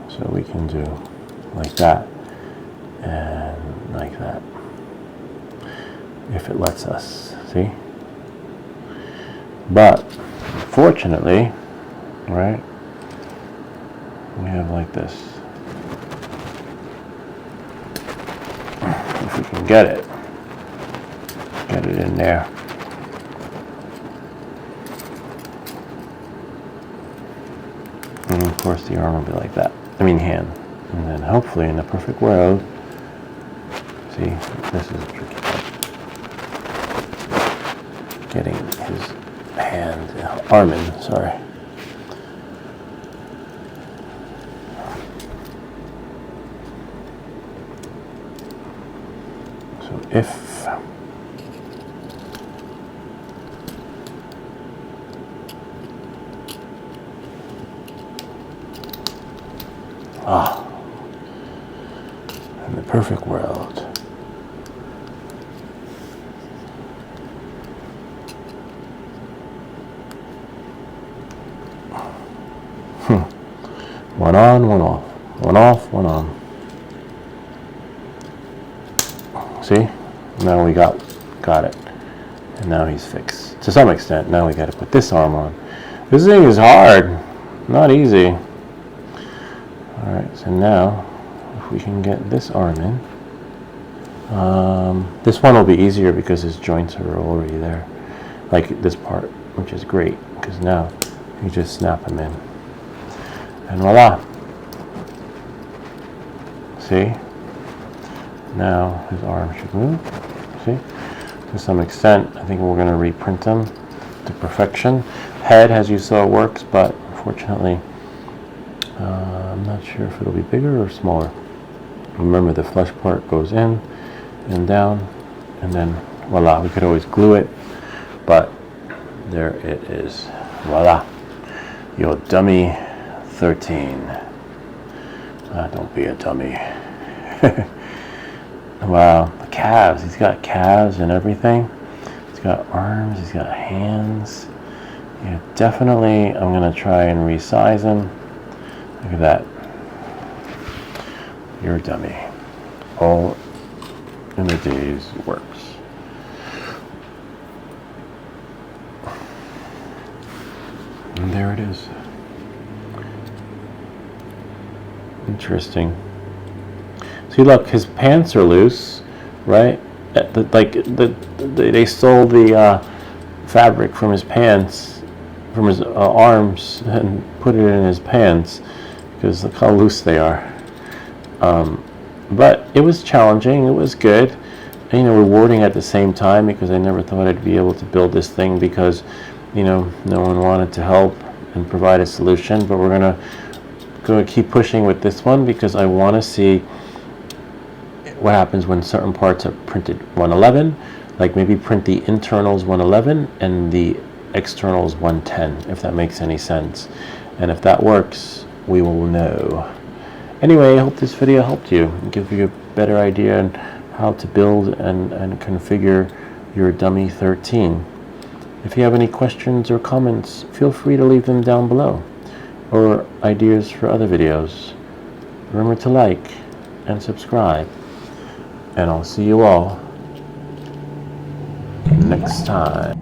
So we can do like that and like that, if it lets us, see? But fortunately, right, we have like this. If we can get it in there. And of course the arm will be like that. I mean hand. And then hopefully in the perfect world, see, this is a tricky part. Getting his arm in, sorry. So if in the perfect world. One on, one off. One off, one on. See? Now we got it. And now he's fixed. To some extent, now we got to put this arm on. This thing is hard. Not easy. Alright, so now, if we can get this arm in. This one will be easier because his joints are already there. Like this part, which is great, because now you just snap them in. And voila. See? Now his arm should move. See? To some extent, I think we're going to reprint them to perfection. Head, as you saw, works, but unfortunately, I'm not sure if it'll be bigger or smaller. Remember, the flesh part goes in and down, and then voila. We could always glue it, but there it is. Voila. Your dummy 13. Don't be a dummy. Wow, the calves. He's got calves and everything. He's got arms. He's got hands. Yeah, definitely. I'm gonna try and resize him. Look at that. You're a dummy. All in a day's works. And there it is. Interesting. See, look, his pants are loose, right? They stole the fabric from his pants, from his arms, and put it in his pants, because look how loose they are. But it was challenging. It was good, and, rewarding at the same time, because I never thought I'd be able to build this thing, because no one wanted to help and provide a solution. But we're gonna keep pushing with this one, because I want to see what happens when certain parts are printed 111, like maybe print the internals 111 and the externals 110, if that makes any sense. And if that works, we will know. Anyway, I hope this video helped you and give you a better idea on how to build and configure your dummy 13. If you have any questions or comments, feel free to leave them down below, or ideas for other videos. Remember to like and subscribe, and I'll see you all next time.